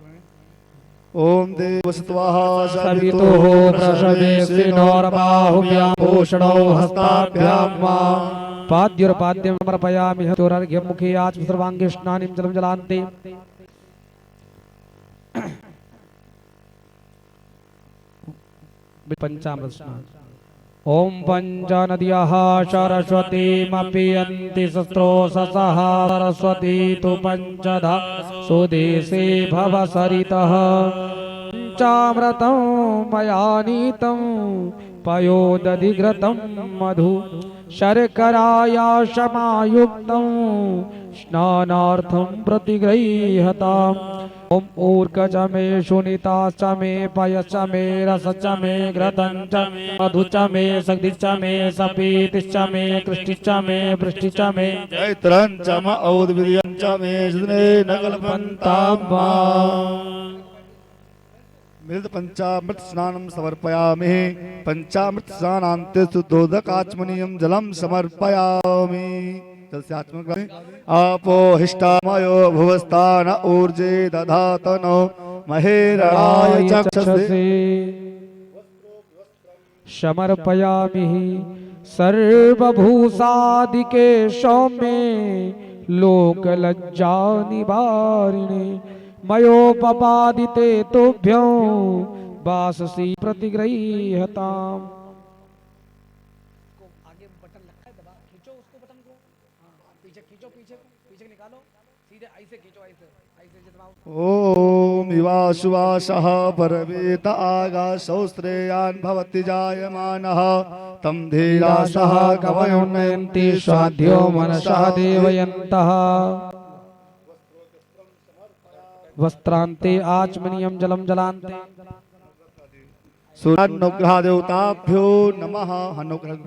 [SPEAKER 3] ओम देव सत्वाः
[SPEAKER 2] सवितुः प्रसवेसिनोर्बाहुभ्यां भूषणौ हस्ताभ्यां वा पाद्युर्पाद्यं समर्पयामि। हतोरर्घ्यं मुखे आचमन सर्वाङ्गे स्नानिं जलं जलान्ते। पंचामृत स्नान। ओम पंचनद्यः सरस्वतीमपीयन्ति शस्त्रोऽससः सरस्वती तु पंचधा सुदेशे भव सरितः। पंचामृतं मया नीतं पयोदधिघृतं मधु शर्कराया समायुक्तं स्नानार्थं प्रतिगृह्यताम्। ओम ऊर्कच मे शुनिता च मे पयश्च मे रसश्च मे घृतं च मधु च मे शक्तिश्च मे सपीतिश्च मे कृष्टिश्च मे वृष्टिश्च मे
[SPEAKER 3] चैत्रं च म औद्विर्यं च मे सुदने नगलपन्ताम्मा। मिलित पंचामृत स्नानं समर्पयामि। पंचामृत स्नानान्ते शुद्धोदकाचमनीयं जलं समर्पयामि। जल से आचमन करें। आपो हिष्टामयो भुवस्तान ऊर्जे दधातनो महेरणाय चक्षसे।
[SPEAKER 2] समर्पयामि सर्वभूषादिके सौम्ये लोकलज्जा निवारिणे मयोपपादिते तुभ्यं वाससी प्रतिगृह्यताम्।
[SPEAKER 1] आगे बटन रखा है, दबा खींचो उसको बटन को, हाँ पीछे खींचो, पीछे पीछे निकालो, सीधे ऐसे खींचो, ऐसे ऐसे दबाओ।
[SPEAKER 3] ओम इवाशुवासः परवेत आगाशौ श्रेयान् भवति जायमानः तं धीरासः कवयो
[SPEAKER 2] नयन्ति स्वाध्यो मनसा देवयन्तः। वस्त्रान्ते आचमनीयं जलं जलान्ते।
[SPEAKER 3] सूर्यानुग्रह देवताभ्यो नमः। अनुग्रह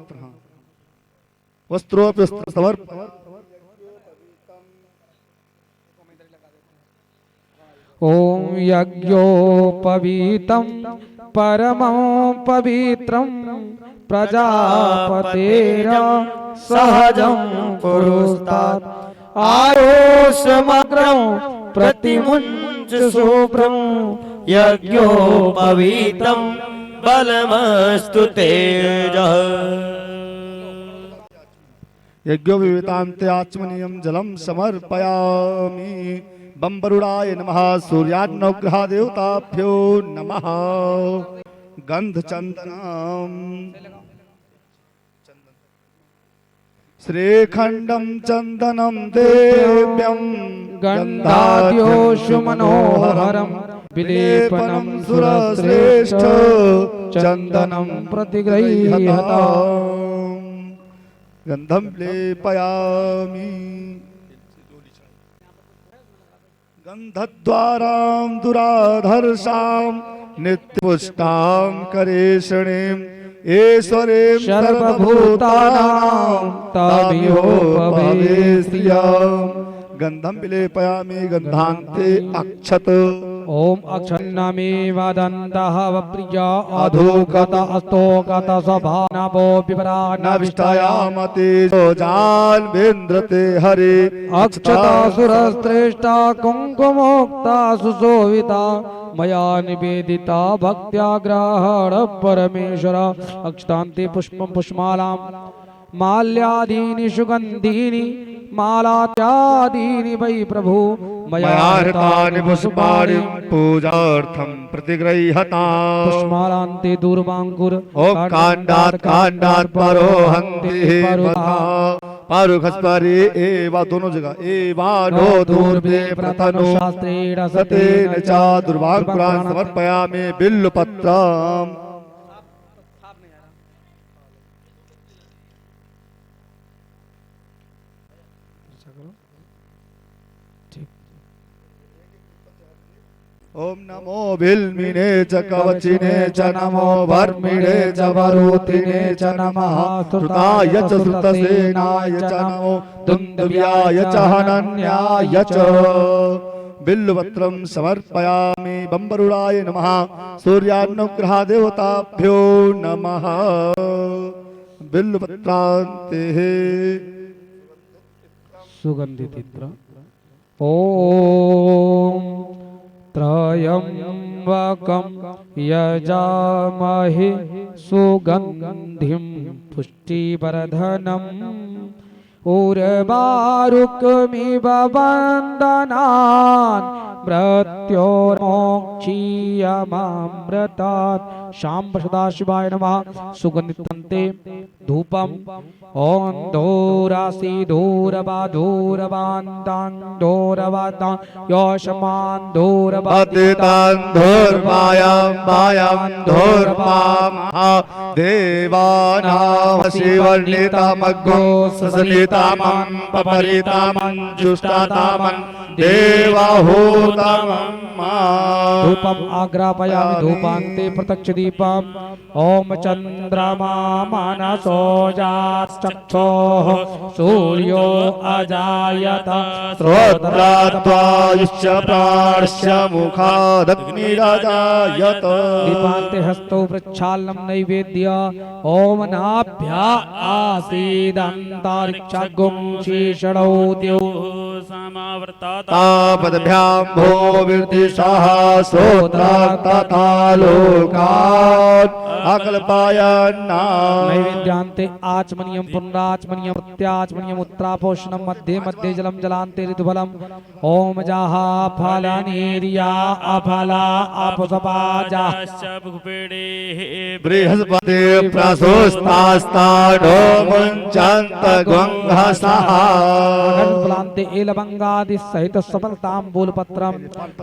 [SPEAKER 3] वस्त्रोऽपि समर्प
[SPEAKER 2] ओम यज्ञोपवीतं परमं पवित्रं प्रजापतेर सहजं पुरुस्तात् आयुष्मग्रं प्रतिमुञ्च शुभ्रं
[SPEAKER 5] यज्ञोपवीतं बलमस्तु तेजः
[SPEAKER 3] यज्ञो विवेतान्ते आचमनीयं जलं समर्पयामि। बम्बरुडाय नमः। सूर्याग्नौग्रह देवताभ्यो नमः। गंधचंदनम श्रीखंडम चंदनम देव्यं
[SPEAKER 2] गंधाद्योषु मनोहरं विलेपनं सुरश्रेष्ठ चंदनं प्रतिगृह्यता
[SPEAKER 3] गंधम लेपयामि। गंधद्वारां दुराधर्षां नित्यपुष्टां करेशणीं ईश्वरीं सर्वभूतानां ताभियोपवेश्रियां गंधं विलेपयामि। गंधान्ते अक्षत
[SPEAKER 2] ओम अक्षन्नमे वदन्तः वप्रिया अधोगत अस्तोगत सभानवो विवरा
[SPEAKER 3] नविष्टायामति जान्वेन्द्रते हरे
[SPEAKER 2] अक्षता सुरश्रेष्ठा कुङ्कुमोक्ता सुशोभिता मया निवेदिता भक्त्या ग्रहण परमेश्वर। अक्षतान्ते पुष्पं पुष्पमालां माल्यादीनि सुगन्धीनि मालात्यादीनि वै प्रभु मया
[SPEAKER 3] हृतानि पुष्पाणि पूजार्थं प्रतिगृह्यताम्।
[SPEAKER 2] पुष्पमालान्ते दूर्वाङ्कुर
[SPEAKER 3] ओम कांडात कांडात परो हन्ति पारुखस्परि एवा दोनों जगह एवा नो दूर्वे प्रतनो
[SPEAKER 2] शास्त्रेण
[SPEAKER 3] सतेन च दुर्वाङ्कुरान् समर्पयामि बिल्वपत्रम्। ओम नमो बिल्मिने च कवचिने च नमो वर्मिणे च वरुतिने च नमः श्रुताय च श्रुतसेनाय च नमो दुन्दुभ्याय च हनन्याय च बिल्वपत्रं समर्पयामि। बम्बरुडाय नमः। सूर्यानुग्रह देवताभ्यो नमः। बिल्वपत्रान्ते
[SPEAKER 2] सुगंधित इत्र ओम त्रयंबकं यजामहे सुगंधिं पुष्टिवर्धनम् उर्वारुकमिव वन्दनान् मृत्योर्मोक्षीयमामृतात्। शाम्ब सदाशिवाय नमः। सुगंधितन्ते धूपम ओम धूरासी धूरवा धूरवान्तां धूरवातां योषमान्
[SPEAKER 3] पतितान् धूर्वायां वायां धूर्वामः देवानां शिवर्णितामग्गो ससनितामं पपरितामं जुष्टातामं देवाहूतमं
[SPEAKER 2] धूपम आग्रापयामि। धूपान्ते प्रत्यक्ष दीपम ओम चंद्रमा मनसो जाश्चक्षोः सूर्यो अजायत
[SPEAKER 3] श्रोत्राद्वायुश्च प्राणश्च मुखादग्निरजायत।
[SPEAKER 2] दीपान्ते हस्तौ प्रक्षालनं नैवेद्य ओम नाभ्या आसीदन्तरिक्षगुं शीर्षणौ द्यौ
[SPEAKER 3] तापदभ्यां भो विर्दिशः श्रोत्रात्तथा लोकान् अकल्पयन्ना।
[SPEAKER 2] नैवेद्यान्ते आचमनीयं पुनराचमनीयं प्रत्याचमनीयं उत्तरापोषणं मध्ये मध्ये जलं जलान्ते ऋतुफलम् ओम जाहा फलनीर्या अफला अपसपाजा
[SPEAKER 3] बृहस्पति प्रसोस्तास्तानो मुञ्चन्त गुंहसः।
[SPEAKER 2] प्लान्ते एलवंगादि सहित सफलताम्बूलपत्रं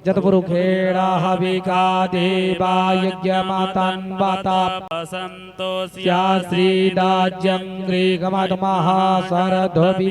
[SPEAKER 2] जतपुरुखेड़ा हविका देवा यज्ञमातान्वाता संतोष्या श्रीदाज्यं गृहमतमः शरद्भि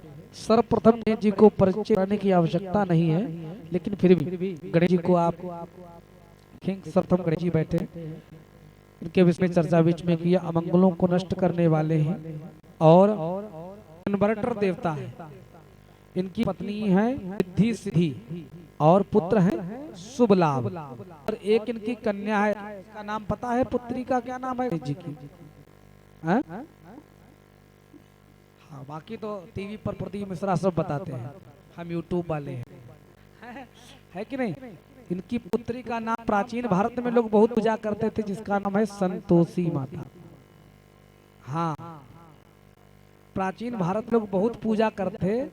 [SPEAKER 2] सर्वप्रथम गणेश जी को परिचय करने की आवश्यकता नहीं है, लेकिन फिर भी गणेश जी को आप सर्वप्रथम गणेश जी बैठे, इनके विषय में चर्चा बीच में किया। अमंगलों को नष्ट करने वाले हैं और कन्वर्टर देवता है। इनकी पत्नी है सिद्धि सिद्धि और पुत्र है शुभ लाभ, और एक इनकी कन्या है, इसका नाम पता है? पुत्री का क्या नाम है जी की? हाँ, बाकी तो टीवी पर प्रदीप मिश्रा सब बताते हैं, हम यूट्यूब वाले हैं, है कि नहीं? इनकी पुत्री का नाम प्राचीन भारत में लोग बहुत पूजा करते थे, जिसका नाम है संतोषी माता। हाँ, प्राचीन भारत लोग बहुत पूजा करते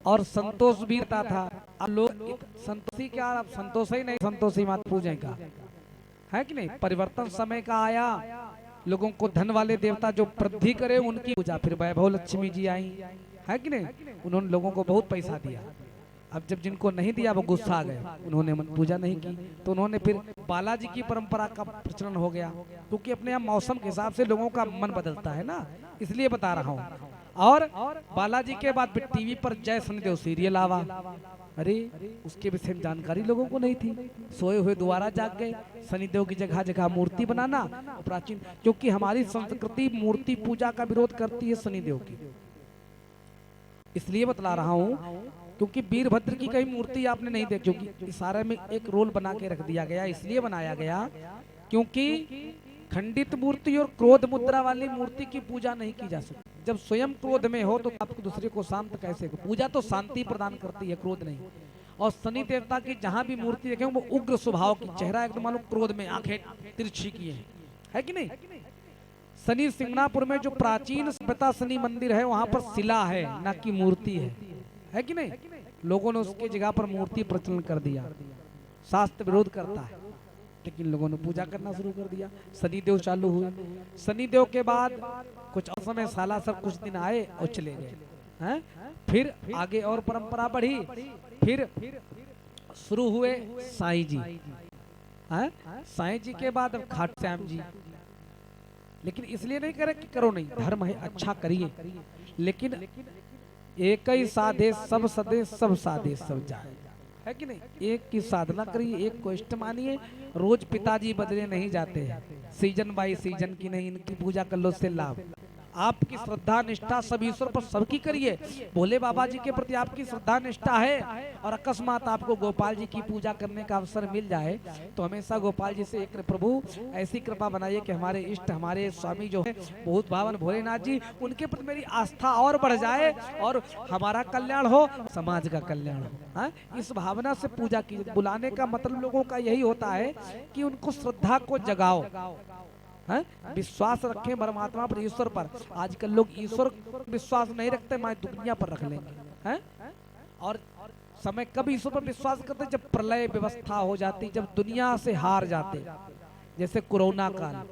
[SPEAKER 2] और संतोष भी रहता था। अब लोग संतोषी क्या, अब संतोष ही नहीं, संतोषी माता पूजेगा, है कि नहीं? परिवर्तन समय का आया, लोगों को धन वाले देवता जो वृद्धि करे उनकी पूजा। फिर वैभव लक्ष्मी जी आई,
[SPEAKER 1] है कि नहीं। उन्होंने लोगों को बहुत पैसा दिया। अब जब जिनको नहीं दिया वो गुस्सा आ गए, उन्होंने पूजा नहीं की, तो उन्होंने फिर बालाजी की परंपरा का प्रचलन हो गया, क्योंकि अपने यहाँ मौसम के हिसाब से लोगों का मन बदलता है ना, इसलिए बता रहा हूँ। और बालाजी के बाद फिर टीवी पर जय शनिदेव सीरियल आवा। अरे उसके विषय में जानकारी लोगों को नहीं थी, सोए हुए दोबारा जाग गए। शनिदेव की जगह जगह मूर्ति बनाना प्राचीन, क्योंकि हमारी संस्कृति मूर्ति पूजा का विरोध करती है शनिदेव की, इसलिए बतला रहा हूँ। क्योंकि वीरभद्र की कहीं मूर्ति आपने नहीं देखी, क्योंकि इशारे में एक रोल बना के रख दिया गया, इसलिए बनाया गया क्योंकि खंडित मूर्ति और क्रोध मुद्रा वाली मूर्ति की पूजा नहीं की जा सकती। जब स्वयं क्रोध में हो तो आपको दूसरे को शांत कैसे हो। पूजा तो शांति प्रदान करती है, क्रोध नहीं। और शनि देवता की जहां भी मूर्ति देखें वो उग्र स्वभाव की, चेहरा एकदम मानो क्रोध में, आंखें तिरछी किए हैं, है कि नहीं। शनि सिंगनापुर में जो प्राचीन सभ्यता शनि मंदिर है वहां पर शिला है, ना कि मूर्ति है कि नहीं। लोगों ने उसके जगह पर मूर्ति प्रचलन कर दिया, शास्त्र विरोध करता है, लेकिन लोगों ने पूजा करना शुरू कर दिया। शनिदेव चालू हुए, शनिदेव के बाद कुछ और समय सालासर कुछ दिन आए और चले गए हैं। फिर आगे और परंपरा बढ़ी, फिर शुरू हुए साईं जी, हैं साईं जी के बाद अब खाट श्याम जी। लेकिन इसलिए नहीं करे कि करो नहीं, धर्म है अच्छा करिए, लेकिन एक ही साधे सब सदे, सब साधे सब जाए, है कि नहीं। एक की साधना करिए, एक को इष्ट मानिए। रोज पिताजी बदले नहीं जाते हैं, सीजन बाई सीजन की नहीं, इनकी पूजा कर लो, से लाभ। आपकी श्रद्धा निष्ठा सब ईश्वर पर सबकी करिए। भोले बाबा जी के प्रति आपकी श्रद्धा निष्ठा है और अकस्मात आपको गोपाल जी की पूजा करने का अवसर मिल जाए तो हमेशा गोपाल जी से एक प्रभु ऐसी कृपा बनाइए कि हमारे इष्ट, हमारे स्वामी जो है बहुत भावन भोलेनाथ जी, उनके प्रति मेरी आस्था और बढ़ जाए और हमारा कल्याण हो, समाज का कल्याण हो। इस भावना से पूजा की। बुलाने का मतलब लोगों का यही होता है कि उनको श्रद्धा को जगाओ, विश्वास रखें परमात्मा पर, ईश्वर पर। आजकल लोग ईश्वर विश्वास नहीं रखते, मैं दुनिया पर रख लेंगे, हैं। और समय कब ईश्वर पर विश्वास करते, जब प्रलय व्यवस्था हो जाती, जब दुनिया से हार जाते। जैसे कोरोना काल,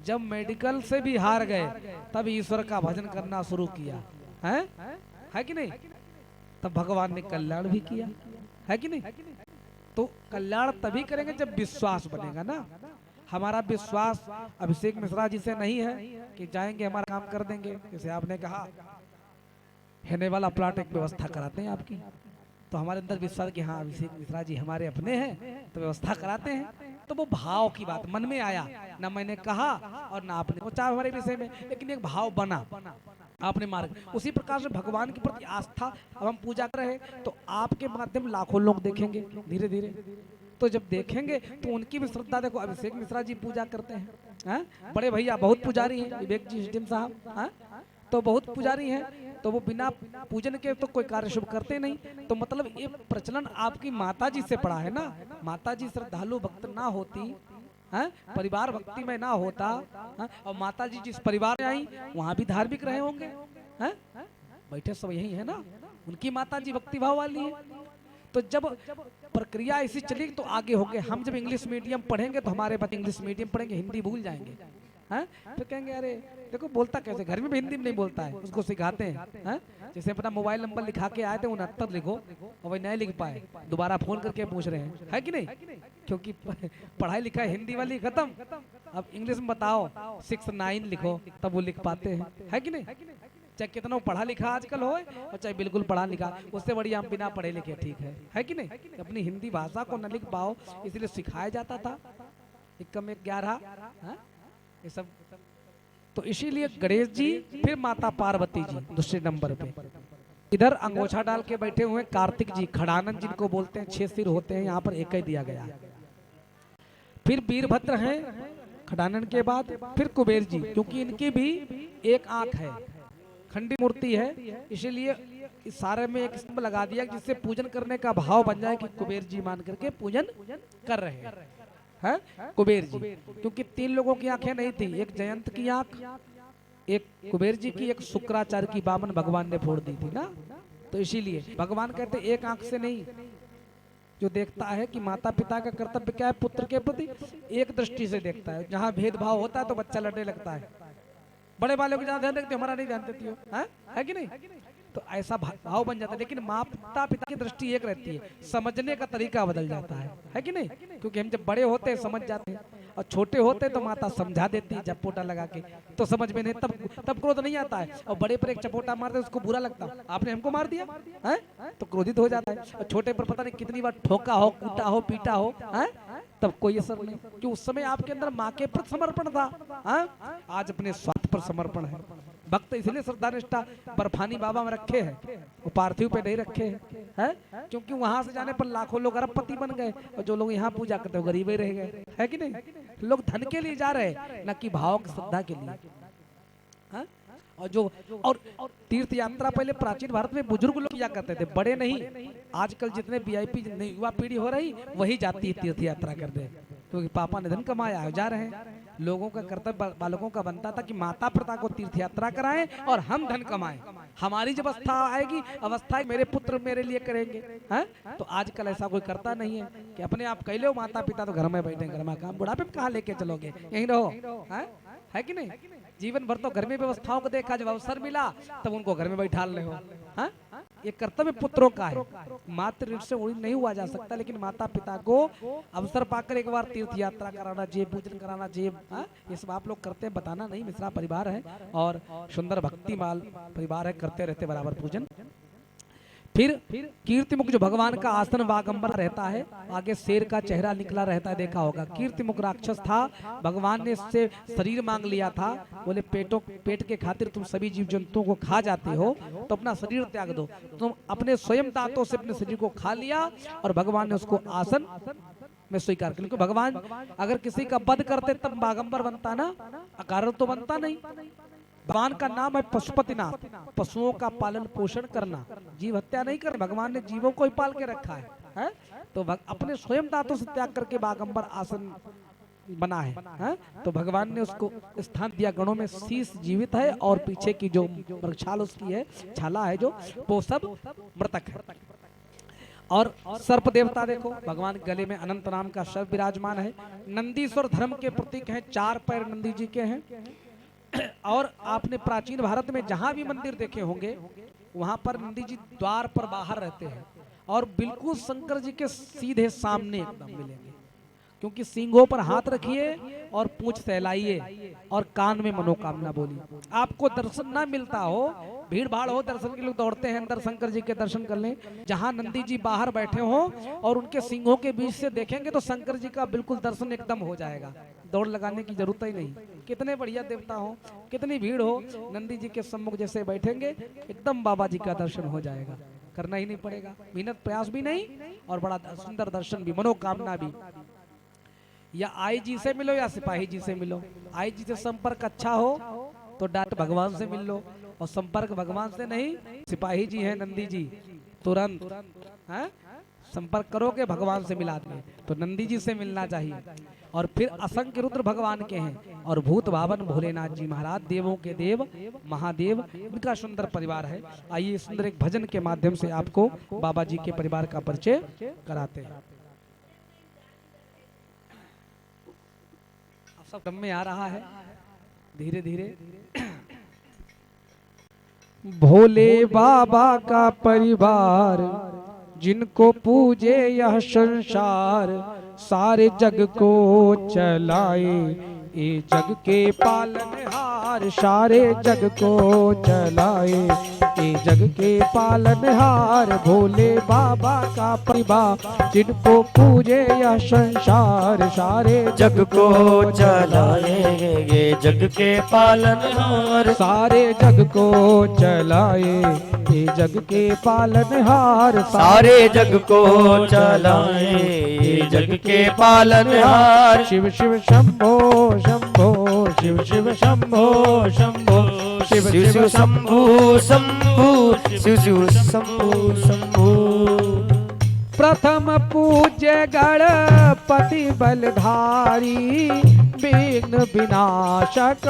[SPEAKER 1] जब मेडिकल से भी हार गए तब ईश्वर का भजन करना शुरू किया, है कि नहीं। तब भगवान ने कल्याण भी किया, है कि नहीं। तो कल्याण तभी करेंगे जब विश्वास बनेगा ना। हमारा विश्वास अभिषेक मिश्रा जी से नहीं है कि जाएंगे हमारा काम कर देंगे। जैसे आपने कहा रहने वाला प्लाट एक व्यवस्था कराते हैं आपकी, तो हमारे अंदर विश्वास कि हाँ अभिषेक मिश्रा जी हमारे अपने हैं तो व्यवस्था कराते हैं। तो वो भाव की बात मन में आया, ना मैंने कहा और ना आपने सोचा हमारे विषय में, लेकिन एक भाव बना आपने मार्ग। उसी प्रकार से भगवान के प्रति आस्था, अब हम पूजा कर रहे हैं तो आपके माध्यम लाखों लोग देखेंगे धीरे धीरे। तो जब देखेंगे तो उनकी भी श्रद्धा देखो। अभिषेक मिश्रा जी पूजा करते हैं, बड़े भैया बहुत पुजारी हैं, विवेक जी स्टीम साहब, तो बहुत पुजारी हैं, तो वो बिना पूजन के तो कोई कार्य शुभ करते नहीं। तो मतलब ये प्रचलन आपकी माता जी से पड़ा है ना। माता जी श्रद्धालु भक्त ना होती, परिवार भक्ति में ना होता, और माता जी जिस परिवार में आई वहां भी धार्मिक रहे होंगे, बैठे सब यही है ना, उनकी माता जी भक्ति भाव वाली है। तो जब प्रक्रिया ऐसी चली तो आगे हो गए। हम जब इंग्लिश मीडियम पढ़ेंगे तो हमारे बच्चे इंग्लिश मीडियम पढ़ेंगे, हिंदी भूल जाएंगे, हैं। फिर कहेंगे अरे देखो बोलता कैसे, घर में भी हिंदी में नहीं बोलता है, उसको सिखाते हैं। जैसे अपना मोबाइल नंबर लिखा के आए थे 69 लिखो, और वही नहीं लिख पाए, दोबारा फोन करके पूछ रहे हैं, है कि नहीं। क्योंकि पढ़ाई लिखाई हिंदी वाली खत्म, अब इंग्लिश में बताओ 69 लिखो, तब वो लिख पाते हैं, है कि नहीं। चाहे कितना पढ़ा लिखा आजकल हो और चाहे बिल्कुल पढ़ा लिखा, उससे बढ़िया हम बिना पढ़े लिखे ठीक है कि नहीं। अपनी हिंदी भाषा को न लिख पाओ इसलिए सिखाया जाता था 1 में 11, ये सब। तो इसीलिए गणेश जी, फिर माता पार्वती जी दूसरे नंबर पे। इधर अंगोछा डाल के बैठे हुए कार्तिक जी, खड़ानंद जिनको बोलते हैं, 6 सिर होते हैं, यहाँ पर एक ही दिया गया। फिर वीरभद्र हैं खड़ानंद के बाद, फिर कुबेर जी, क्योंकि इनकी भी एक आंख है, खंडित मूर्ति है, इसीलिए इस सारे में एक स्तंभ लगा दिया जिससे पूजन करने का भाव बन जाए कि कुबेर जी मान करके पूजन कर रहे हैं कुबेर जी। क्योंकि 3 लोगों की आंखें नहीं थी, एक जयंत की आंख, एक कुबेर जी की, एक शुक्राचार्य की वामन भगवान ने फोड़ दी थी ना। तो इसीलिए भगवान कहते एक आंख से नहीं, जो देखता है कि माता पिता का कर्तव्य क्या है पुत्र के प्रति, एक दृष्टि से देखता है। जहाँ भेदभाव होता है तो बच्चा लड़ने लगता है, बड़े वालों को ध्यान देती हो, हमारा नहीं ध्यान देती हो, है कि नहीं? तो ऐसा भाव बन जाता है। लेकिन माता पिता की दृष्टि एक रहती है, समझने का तरीका बदल जाता है कि नहीं? क्योंकि हम जब बड़े होते हैं समझ जाते हैं, और छोटे होते तो माता समझा देती है चपोटा लगा के, तो समझ में नहीं, तब क्रोध नहीं आता है। और बड़े पर एक चपोटा मारते उसको बुरा लगता, आपने हमको मार दिया है, तो क्रोधित हो जाता है। और छोटे पर पता नहीं कितनी बार ठोका हो, कूटा हो, पीटा हो, तब कोई असर नहीं, कि उस समय आपके अंदर माँ के प्रति समर्पण था। आज अपने स्वार्थ पर समर्पण है। भक्त इसलिए श्रद्धा निष्ठा बर्फानी बाबा में रखे हैं, वो पार्थिव पे नहीं रखे हैं, क्योंकि वहां से जाने पर लाखों लोग अरबपति बन गए, और जो लोग यहाँ पूजा करते हो गरीब ही रह गए, है कि नहीं? लोग धन के लिए जा रहे हैं, न कि भाव की श्रद्धा के लिए। और तीर्थ यात्रा पहले प्राचीन भारत में बुजुर्ग लोग किया करते थे, बड़े नहीं। आजकल जितने वीआईपी युवा पीढ़ी हो रही वही जाती है तीर्थ यात्रा करते, क्योंकि पापा ने धन कमाया है, जा रहे हैं। लोगों का कर्तव्य बालकों का बनता था कि माता पिता को तीर्थ यात्रा कराएं और हम धन कमाएं। हमारी जब अवस्था आएगी, अवस्था मेरे पुत्र मेरे लिए करेंगे, तो आजकल ऐसा कोई करता नहीं है कि अपने आप कह लो माता पिता तो घर में बैठे, घर में काम, बुढ़ापे में कहाँ लेके चलोगे, यहीं रहो, है कि नहीं? जीवन भर तो घर में व्यवस्थाओं को देखा, जब अवसर मिला तब उनको घर में बैठा ले हो। ये कर्तव्य पुत्रों का है, मातृ ऋण से नहीं हुआ जा सकता, लेकिन माता पिता को अवसर पाकर एक बार तीर्थ यात्रा कराना चाहिए, पूजन कराना चाहिए। ये सब आप लोग करते हैं, बताना नहीं, मिश्रा परिवार है और सुंदर भक्तिमाल परिवार है, करते रहते बराबर पूजन। फिर कीर्तिमुख जो भगवान का आसन वागंबर रहता है, आगे शेर का चेहरा निकला रहता है, देखा होगा। कीर्तिमुख राक्षस था, भगवान ने इससे शरीर मांग लिया था, बोले पेट के खातिर तुम सभी जीव जंतुओं को खा जाते हो, तो अपना शरीर त्याग दो। तुम अपने स्वयं दांतों से अपने शरीर को खा लिया, और भगवान ने उसको आसन में स्वीकार किया। क्योंकि भगवान अगर किसी का वध करते तब बागंबर बनता ना, अकारण तो बनता नहीं। भगवान का नाम है पशुपतिनाथ, पशुओं का पालन पोषण करना, जीव हत्या नहीं कर। भगवान ने जीवों को ही पाल के रखा है? तो अपने स्वयं दांतों से त्याग करके बागंबर आसन बना है? तो भगवान ने उसको स्थान दिया। गणों में शीश जीवित है और पीछे की जो मृगछाल उसकी है, छाला है जो, वो सब मृतक है। और सर्प देवता देखो, भगवान गले में अनंत नाम का सर्प विराजमान है। नंदीश्वर धर्म के प्रतीक है, 4 पैर नंदी जी के हैं। और आपने प्राचीन भारत में जहां भी मंदिर देखे होंगे, वहां पर नंदी जी द्वार पर बाहर रहते हैं, और बिल्कुल शंकर जी के सीधे सामने एकदम मिलेंगे। क्योंकि सींगों पर हाथ रखिए और पूंछ सहलाइए और कान में मनोकामना बोलिए। आपको दर्शन ना मिलता हो, भीड़ भाड़ हो, दर्शन के लोग दौड़ते हैं अंदर शंकर जी के दर्शन कर लें, जहां नंदी जी बाहर बैठे हो और उनके सींगों के बीच से देखेंगे तो शंकर जी का बिल्कुल दर्शन एकदम हो जाएगा, दौड़ लगाने की जरूरत ही नहीं। कितने बढ़िया देवता हो, कितनी भीड़ हो, नंदी जी के सम्मुख जैसे बैठेंगे एकदम बाबा जी का दर्शन हो जाएगा, करना ही नहीं पड़ेगा, मेहनत प्रयास भी नहीं, और बड़ा सुंदर दर्शन भी, मनोकामना भी। या आई जी से मिलो या सिपाही जी से मिलो, आई जी से संपर्क अच्छा हो तो डायरेक्ट भगवान से मिल लो, और संपर्क भगवान से नहीं, सिपाही जी हैं नंदी जी, तुरंत संपर्क करोगे भगवान से मिला देंगे, तो नंदी जी से मिलना चाहिए। और फिर असंख्य रुद्र भगवान के हैं, और भूत भावन भोलेनाथ जी महाराज, देवों के देव महादेव, उनका सुंदर परिवार है। आइए सुंदर एक भजन के माध्यम से आपको बाबा जी के परिवार का परिचय कराते हैं। सब दम में आ रहा है धीरे धीरे।
[SPEAKER 2] भोले बाबा का परिवार जिनको पूजे यह संसार, सारे जग को चलाए ये जग के पालनहार, सारे जग को चलाए ये जग के पालनहार। भोले बाबा का परिवार जिनको पूजे यह संसार, सारे
[SPEAKER 5] जग को चलाए ये जग के पालनहार,
[SPEAKER 2] सारे जग को चलाए ये जग के पालनहार,
[SPEAKER 5] सारे जग को चलाए ये जग के पालनहार।
[SPEAKER 2] शिव शिव शंभो शंभो, शिव शिव शंभो शंभो, शिव शिव
[SPEAKER 5] शंभु शंभु, शिव शिव शंभु शंभु।
[SPEAKER 2] प्रथम पूज्य गणपति बलधारी, विघ्न विनाशक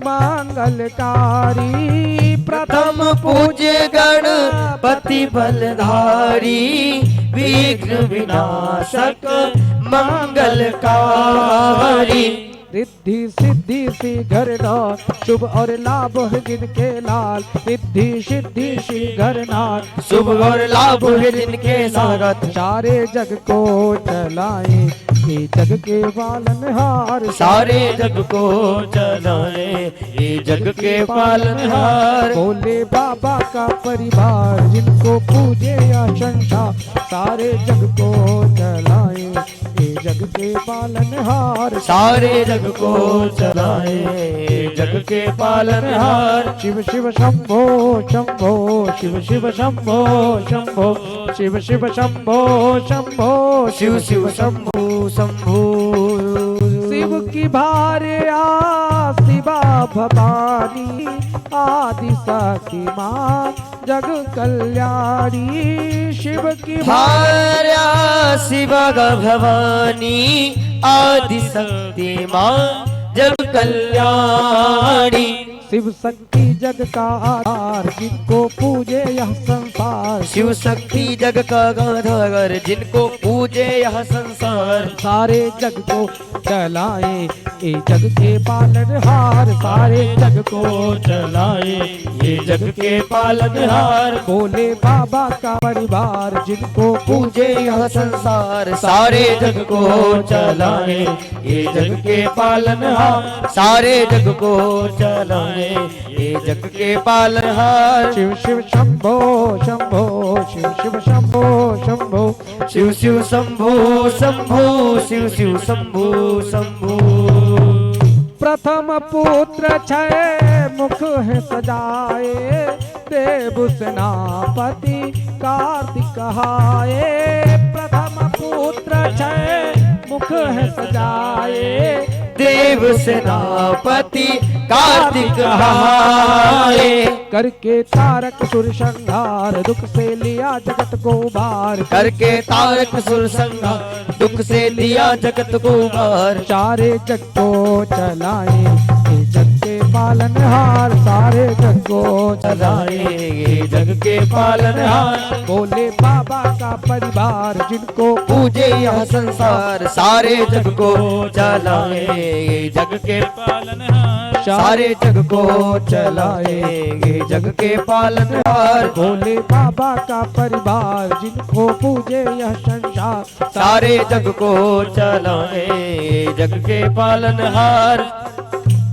[SPEAKER 2] मंगलकारी।
[SPEAKER 5] प्रथम पूज्य गणपति बलधारी, विघ्न विनाशक मंगलकारी।
[SPEAKER 2] रिद्धि सिद्धि सी घर नार, शुभ और लाभ है जिनके लाल। रिद्धि सिद्धि सी घर नार,
[SPEAKER 5] शुभ और लाभ है जिनके सागत।
[SPEAKER 2] सारे जग को चलाए ये जग के पालनहार।
[SPEAKER 5] सारे जग को चलाए ये जग के पालनहार।
[SPEAKER 2] भोले बाबा का परिवार जिनको पूजे या संसार। सारे जग को चलाए ये जग के पालनहार।
[SPEAKER 5] सारे जग को चलाए ये जग के पालनहार।
[SPEAKER 2] शिव शिव शंभो शंभो, शिव शिव शंभो शंभो, शिव शिव शंभो शंभो,
[SPEAKER 5] शिव शिव शंभु शंभु।
[SPEAKER 2] शिव की भार्या शिवा भवानी, आदि सखी माँ जग कल्याणी। शिव की
[SPEAKER 5] भार्या शिवा भवानी, आदि शक्ति माँ जग कल्याणी।
[SPEAKER 2] शिव शक्ति जग का आधार जिनको पूजे यह संसार।
[SPEAKER 5] शिव शक्ति जग का आधार जिनको पूजे यह संसार।
[SPEAKER 2] सारे जग को चलाए ये जग के पालनहार। सारे जग को
[SPEAKER 4] चलाए ये जग के पालनहार।
[SPEAKER 2] भोले बाबा का परिवार जिनको
[SPEAKER 5] पूजे यह संसार। सारे जग को चलाए ये जग के पालनहार। सारे जग को चलाए ये जग के पालनहार।
[SPEAKER 2] शिव शिव शंभो शंभो, शिव शिव शंभो शंभो,
[SPEAKER 5] शिव शिव शंभु शंभु, शिव शिव शंभु शंभु।
[SPEAKER 2] प्रथम पुत्र छय मुख है सजाए, देव सेनापति कार्तिक कहाए। प्रथम पुत्र छय मुख है सजाए,
[SPEAKER 5] देव सेनापति कार्तिक कहाए।
[SPEAKER 2] करके तारक सुर संहार, दुख से लिया जगत को बार।
[SPEAKER 5] करके तारक सुर संहार, दुख से लिया जगत को बार।
[SPEAKER 2] सारे जग को चलाए ये जग के पालनहार। सारे जग को
[SPEAKER 5] चलाए ये जग के पालनहार।
[SPEAKER 2] भोले बाबा का परिवार जिनको
[SPEAKER 5] पूजे यह संसार। सारे जग को चलाए ये जग के
[SPEAKER 4] पालनहार।
[SPEAKER 5] सारे जग को चलाए ये जग के पालनहार।
[SPEAKER 2] भोले बाबा का परिवार जिनको पूजे यह संसार।
[SPEAKER 5] सारे जग को चलाए ये जग के पालनहार।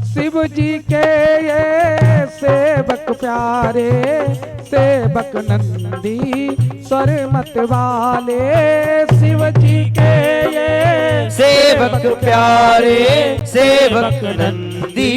[SPEAKER 2] शिव जी के ये सेवक प्यारे, सेवक नंदी स्वर मत वाले। शिव जी के ये
[SPEAKER 5] सेवक प्यारे, सेवक नंदी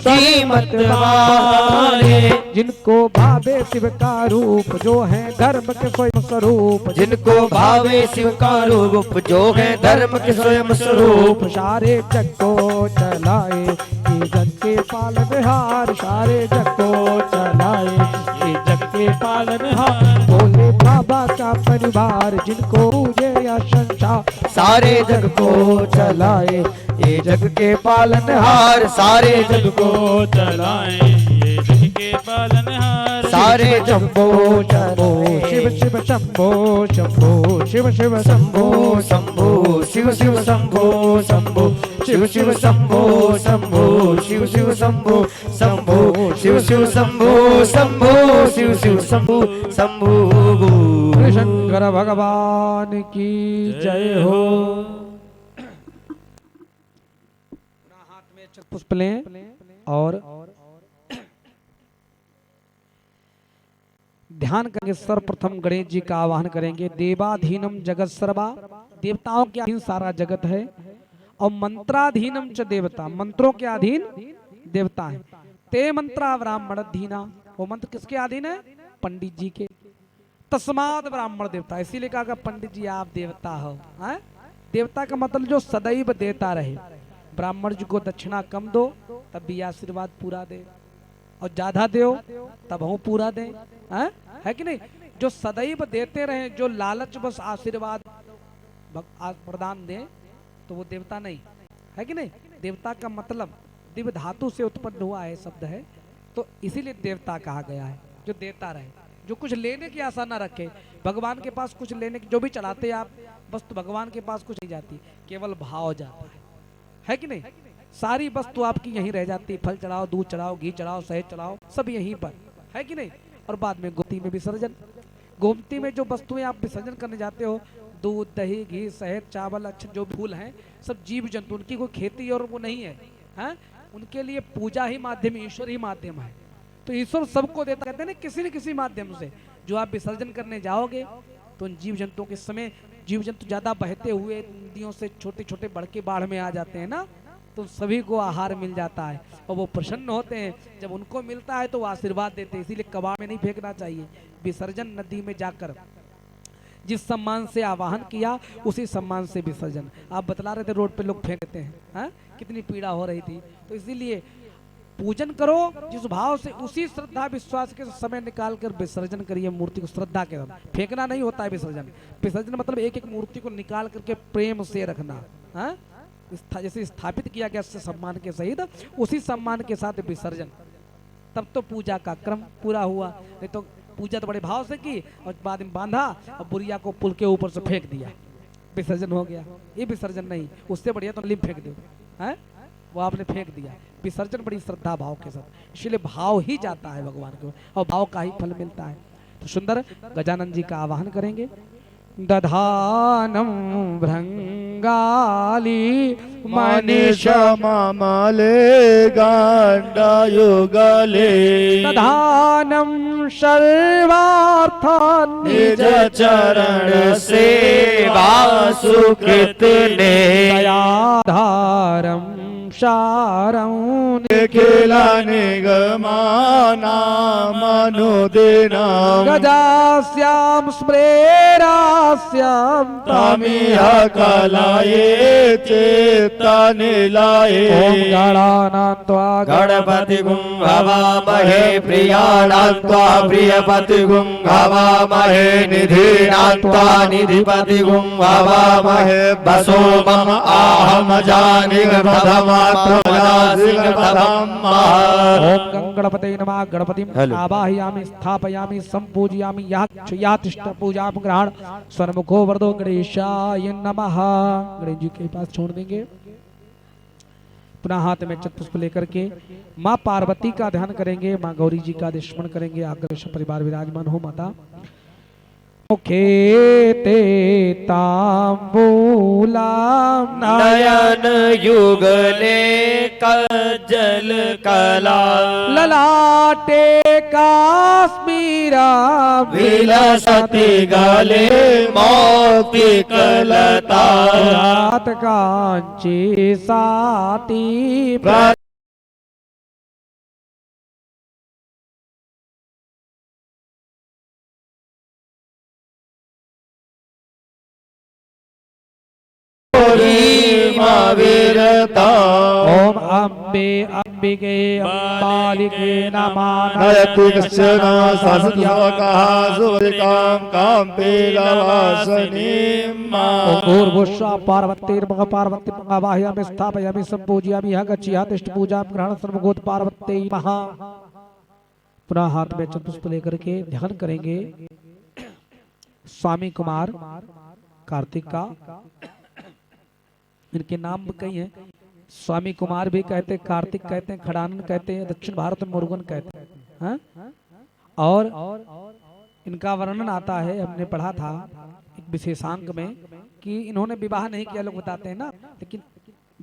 [SPEAKER 5] श्रीमत वाले।
[SPEAKER 2] जिनको भावे शिव का रूप जो है धर्म के स्वयं स्वरूप।
[SPEAKER 5] जिनको भावे शिव का रूप जो है धर्म के स्वयं स्वरूप।
[SPEAKER 2] सारे जग को चलाए ये जग के पालनहार। सारे जग को चलाए ये जग के पालनहार। भोले बाबा का परिवार जिनको पूजे या संसार।
[SPEAKER 5] सारे जग को चलाए ये जग के पालनहार। सारे जग को
[SPEAKER 4] चलाए ये जग के पालनहार।
[SPEAKER 5] सारे जग को
[SPEAKER 2] शंभो शिव शिव शंभो शंभो, शिव शिव शंभो
[SPEAKER 5] शंभो शिव शिव शंभो शंभो, शिव शिव शंभो शंभो, शिव शिव शंभो शंभो, शिव शिव शंभो शंभो, शिव शिव शंभो शंभो।
[SPEAKER 2] शंकर भगवान की जय हो। हाथ में अक्षत पुष्प लें और ध्यान करेंगे। सर्वप्रथम गणेश जी का आवाहन करेंगे। देवाधीनम जगत सर्वा, देवताओं के अधीन सारा जगत है। और मंत्राधीनम च देवता, मंत्रों के अधीन देवता है। ते मंत्रा ब्राह्मण धीना, वो मंत्र किसके अधीन है? पंडित जी के। तस्माद ब्राह्मण देवता, इसीलिए कहा पंडित जी आप देवता हो। है? देवता का मतलब जो सदैव देता रहे। ब्राह्मण जी को दक्षिणा कम दो तब भी आशीर्वाद पूरा दे, और ज्यादा दो तब हम पूरा दे। है कि नहीं? जो सदैव देते रहे, जो लालच बस आशीर्वाद प्रदान दे, तो वो देवता नहीं है कि नहीं? देवता का मतलब दिव्य धातु से उत्पन्न हुआ है शब्द है, तो इसीलिए देवता कहा गया है। जो देता रहे, जो कुछ लेने की आशा ना रखे। भगवान के पास कुछ लेने की, जो भी चढ़ाते आप बस, तो भगवान के पास कुछ नहीं जाती, केवल भाव जाता है कि नहीं?
[SPEAKER 1] सारी वस्तु आपकी यहीं रह जाती है। फल चढ़ाओ, दूध चढ़ाओ, घी चढ़ाओ, शहद चढ़ाओ, सब यहीं पर है कि नहीं। और बाद में गोमती में विसर्जन। गोमती में जो वस्तुएं आप विसर्जन करने जाते हो, दूध, दही, घी, शहद, चावल, अक्षत, जो फूल हैं, सब जीव जंतु, उनकी कोई खेती और वो नहीं है, हैं? उनके लिए पूजा ही माध्यम, ईश्वर ही माध्यम है। तो ईश्वर सबको देता, कहते हैं ना, किसी न किसी माध्यम से। जो आप विसर्जन करने जाओगे तो उन जीव जंतुओं के समय, जीव जंतु ज्यादा बहते हुए नदियों से छोटे छोटे बढ़ के बाढ़ में आ जाते हैं ना, तो सभी को आहार मिल जाता है और वो प्रसन्न होते हैं। जब उनको मिलता है तो वो आशीर्वाद देते हैं। इसीलिए कबाड़ में नहीं फेंकना चाहिए। विसर्जन नदी में जाकर जिस सम्मान से आवाहन किया उसी सम्मान से विसर्जन। आप बतला रहे थे रोड पे लोग फेंकते हैं, हाँ? कितनी पीड़ा हो रही थी। तो इसीलिए पूजन करो जिस भाव से, उसी श्रद्धा विश्वास के समय निकाल कर विसर्जन करिए मूर्ति को, श्रद्धा के साथ। फेंकना नहीं होता है विसर्जन। विसर्जन मतलब एक एक मूर्ति को निकाल करके प्रेम से रखना, हाँ? जैसे स्थापित किया गया सम्मान के सहित, उसी सम्मान के साथ विसर्जन, तब तो पूजा का क्रम पूरा हुआ। नहीं तो पूजा तो बड़े भाव से की और बाद में बांधा और बुढ़िया को पुल के ऊपर से फेंक दिया, विसर्जन हो गया। ये विसर्जन नहीं, उससे बढ़िया तो लिम फेंक दो, है? वो आपने फेंक दिया। विसर्जन बड़ी श्रद्धा भाव के साथ, इसलिए भाव ही जाता है भगवान को और भाव का ही फल मिलता है। तो सुंदर गजानन जी का आवाहन करेंगे। दधानम भृंगाली
[SPEAKER 3] मनीष मामले गांडायुगले
[SPEAKER 2] दधानम सर्वार्थान्
[SPEAKER 5] निज चरण सेवा सुकृत ने
[SPEAKER 2] दयाधारम सारं
[SPEAKER 3] निखिला निगमाना मनुदिना
[SPEAKER 2] गजास्यां स्मरेरास्यां
[SPEAKER 3] तामिह कलाये चेता निलाये।
[SPEAKER 2] ओम गणानान्त्वा
[SPEAKER 5] गणपति गुं हवामहे प्रियाणान्त्वा प्रियपति गुं हवामहे निधीनान्त्वा निधिपति गुं हवामहे वसो मम आहम जानिग प्रथमा
[SPEAKER 2] ओम गणपते नमः। गणपतिं आवाहयामि, स्थापयामि, संपूजयामि। या तिष्ठ पूजा ग्रहण। सन्मुखो वरदो गणेशाय नमः। गणेश जी के पास छोड़ देंगे। पुनः हाथ में चतुष्प लेकर के माँ पार्वती का ध्यान करेंगे, माँ गौरी जी का स्मरण करेंगे। आग्रह परिवार विराजमान हो माता। मुखेते तांबूलां
[SPEAKER 5] नयन युगले कज्जल कला
[SPEAKER 2] ललाटे काश्मीरा
[SPEAKER 5] विलसति गले मोती कलता
[SPEAKER 2] रात कांची साती
[SPEAKER 3] वीरता।
[SPEAKER 2] ओम अम्बे अम्बिके अम्बालिके नमः।
[SPEAKER 3] नयति कश्चन सहस्रवकः सूरिकां काम्पीलवासनीम्।
[SPEAKER 2] पूर्वोषा पार्वतीर्मः पार्वतीं आवाहयामि, स्थापयामि, संपूजयामि। यह गच्छिया तिष्ठ पूजां ग्रहण सर्वभूत पार्वत्यै नमः। पुनः हाथ में चतुष्प लेकर के ध्यान करेंगे स्वामी कुमार कार्तिक का। इनके नाम भी कई हैं। स्वामी कुमार भी कहते, कार्तिक कहते हैं, खड़ानन कहते हैं, दक्षिण भारत में मुरुगन कहते हैं, हाँ? और इनका वर्णन आता है, हमने पढ़ा था एक विशेषांक में कि इन्होंने विवाह नहीं किया, लोग बताते हैं ना। लेकिन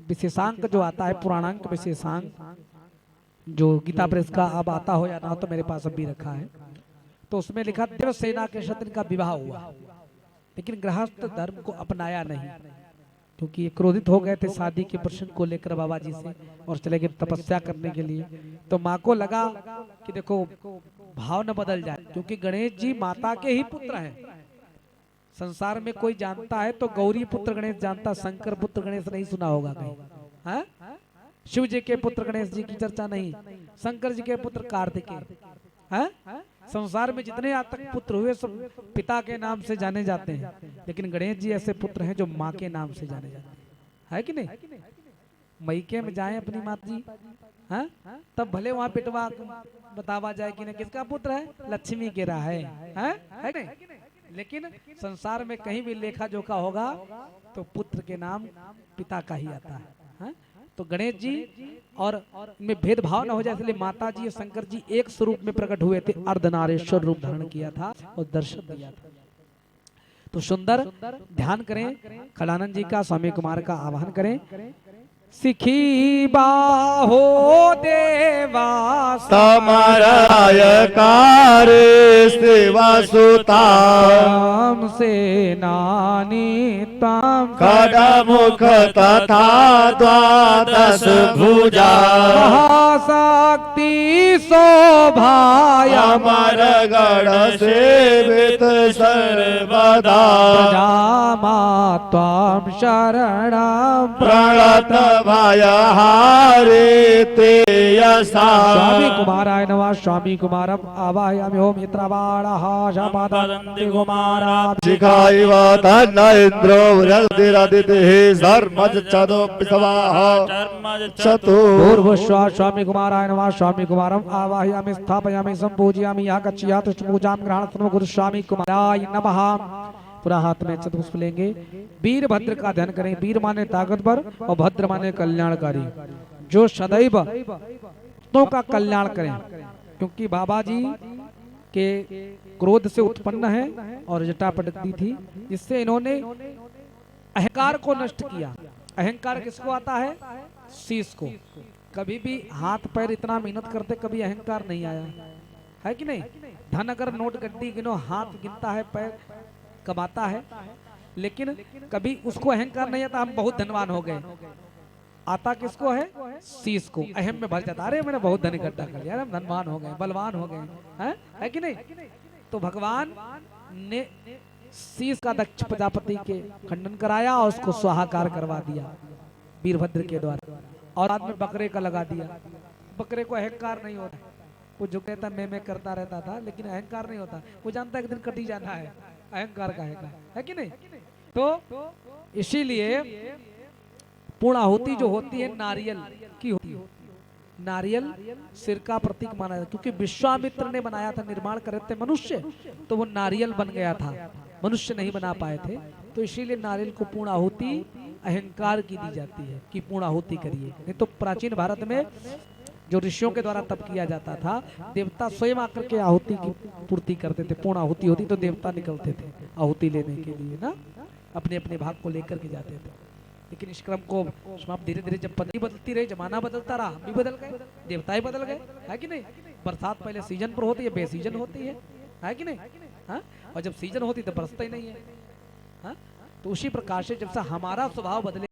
[SPEAKER 2] विशेषांक जो आता है, पुराणांक विशेषांक, जो गीता प्रेस का अब आता हो या ना, तो मेरे पास अब भी रखा है। तो उसमें लिखा देवसेना के साथ इनका विवाह हुआ, लेकिन गृहस्थ धर्म को अपनाया नहीं, क्योंकि क्रोधित हो गए थे शादी के प्रश्न को लेकर बाबा जी से और चले गए तपस्या करने के लिए। तो माँ को लगा कि देखो भाव न बदल जाए, क्योंकि गणेश जी माता के ही पुत्र हैं। संसार में कोई जानता है तो गौरी पुत्र गणेश जानता, शंकर पुत्र गणेश नहीं सुना होगा कहीं, हाँ? शिव जी के पुत्र गणेश जी की चर्चा नहीं, शंकर जी के पुत्र कार्तिकेय, हाँ? संसार में जितने आज तक पुत्र हुए सब पिता के नाम से जाने जाते हैं, लेकिन गणेश जी ऐसे पुत्र हैं जो माँ के नाम से जाने जाते हैं, है कि नहीं? मैके में जाए अपनी माता जी, हाँ? तब भले वहाँ पिटवा बतावा जाए कि किसका पुत्र है, लक्ष्मी के रहा है नहीं? लेकिन संसार में कहीं भी लेखा जोखा होगा तो पुत्र के नाम पिता का ही आता है, हाँ?
[SPEAKER 1] तो गणेश जी और इनमें भेदभाव न हो जाए इसलिए माता जी और शंकर जी एक स्वरूप में प्रकट हुए थे, अर्धनारेश्वर रूप धारण किया था और दर्शन दिया था। तो सुंदर ध्यान करें, कलानंद जी का, स्वामी कुमार का आवाहन करें। सिखी बाहो देवा
[SPEAKER 3] तमराय कार्य सेवा सुता
[SPEAKER 2] ताम से नानी ताम
[SPEAKER 3] खडमुख तथा द्वादश भुजा
[SPEAKER 2] महाशक्ति शोभाय
[SPEAKER 3] अमर गण सेवित सर्वदा
[SPEAKER 2] प्रजामात्वां शरणं
[SPEAKER 3] प्रणत भय हारे ते यसा
[SPEAKER 2] स्वामी कुमाराय नमः। स्वामी कुमारम आवाहयामि। ओम मित्रवाणः शपदन्ति कुमारा
[SPEAKER 3] शिखाइव तन्न इन्द्रो वृद्धिरदितिः धर्मज्जदो विश्वाः चतु
[SPEAKER 2] पूर्वस्वा। स्वामी कुमाराय नमः। स्वामी कुमारम आवाहयामि स्थापयामि संपूजयामि या गच्छया तुष्टपूजां गृहाण गुरु स्वामी कुमाराय नमः। पूरा हाथ में चतुष्प लेंगे। वीरभद्र का ध्यान करें। वीर माने ताकतवर और भद्र माने कल्याणकारी, जो सदैव भक्तों का कल्याण करें, क्योंकि बाबा जी के क्रोध से उत्पन्न है और जटा पटकती थी, जिससे इन्होंने अहंकार को नष्ट किया। अहंकार किसको आता है? शीश को। कभी भी हाथ पैर इतना मेहनत करते कभी अहंकार नहीं आया है कि नहीं? धन अगर नोट गड्डी गिनो, हाथ गिनता है, पैर कमाता है, लेकिन कभी उसको अहंकार नहीं आता हम बहुत धनवान हो गए। आता किसको है? शीश को। अहम में भर जाता, अरे मैंने बहुत धन इकट्ठा कर लिया, हम धनवान हो गए, बलवान हो गए, है कि नहीं? तो भगवान ने शीश का दक्ष प्रजापति के खंडन कराया और उसको स्वाहाकार करवा दिया वीरभद्र के द्वारा, और बाद में बकरे का लगा दिया। बकरे को अहंकार नहीं होता, वो जो कहता मैं करता रहता था, लेकिन अहंकार नहीं होता, वो जानता एक दिन कटी जाना है, अहंकार का है कि नहीं? तो इसीलिए पूर्णाहुति जो होती है नारियल की होती है। नारियल सिर का प्रतीक माना जाता है, क्योंकि विश्वामित्र ने बनाया था, निर्माण करे थे मनुष्य, तो वो नारियल बन गया था, मनुष्य नहीं बना पाए थे। तो इसीलिए नारियल को पूर्णाहुति अहंकार की दी जाती है कि पूर्णाहुति करिए। नहीं तो प्राचीन भारत में जो ऋषियों के द्वारा तप किया जाता था, देवता स्वयं आकर के आहुति की पूर्ति करते थे। पूर्ण आहुति होती तो देवता निकलते थे आहुति लेने के लिए ना, अपने अपने भाग को लेकर के जाते थे। लेकिन इस क्रम को समाप्त धीरे धीरे जब पद्धति बदलती रही, जमाना बदलता रहा, हम भी बदल गए, देवताएं बदल गए, है कि नहीं? बरसात पहले सीजन पर होती है, बेसीजन होती है कि नहीं? हाँ, और जब सीजन होती तो बरसता ही नहीं है। हाँ, तो उसी प्रकार से जब से हमारा स्वभाव बदले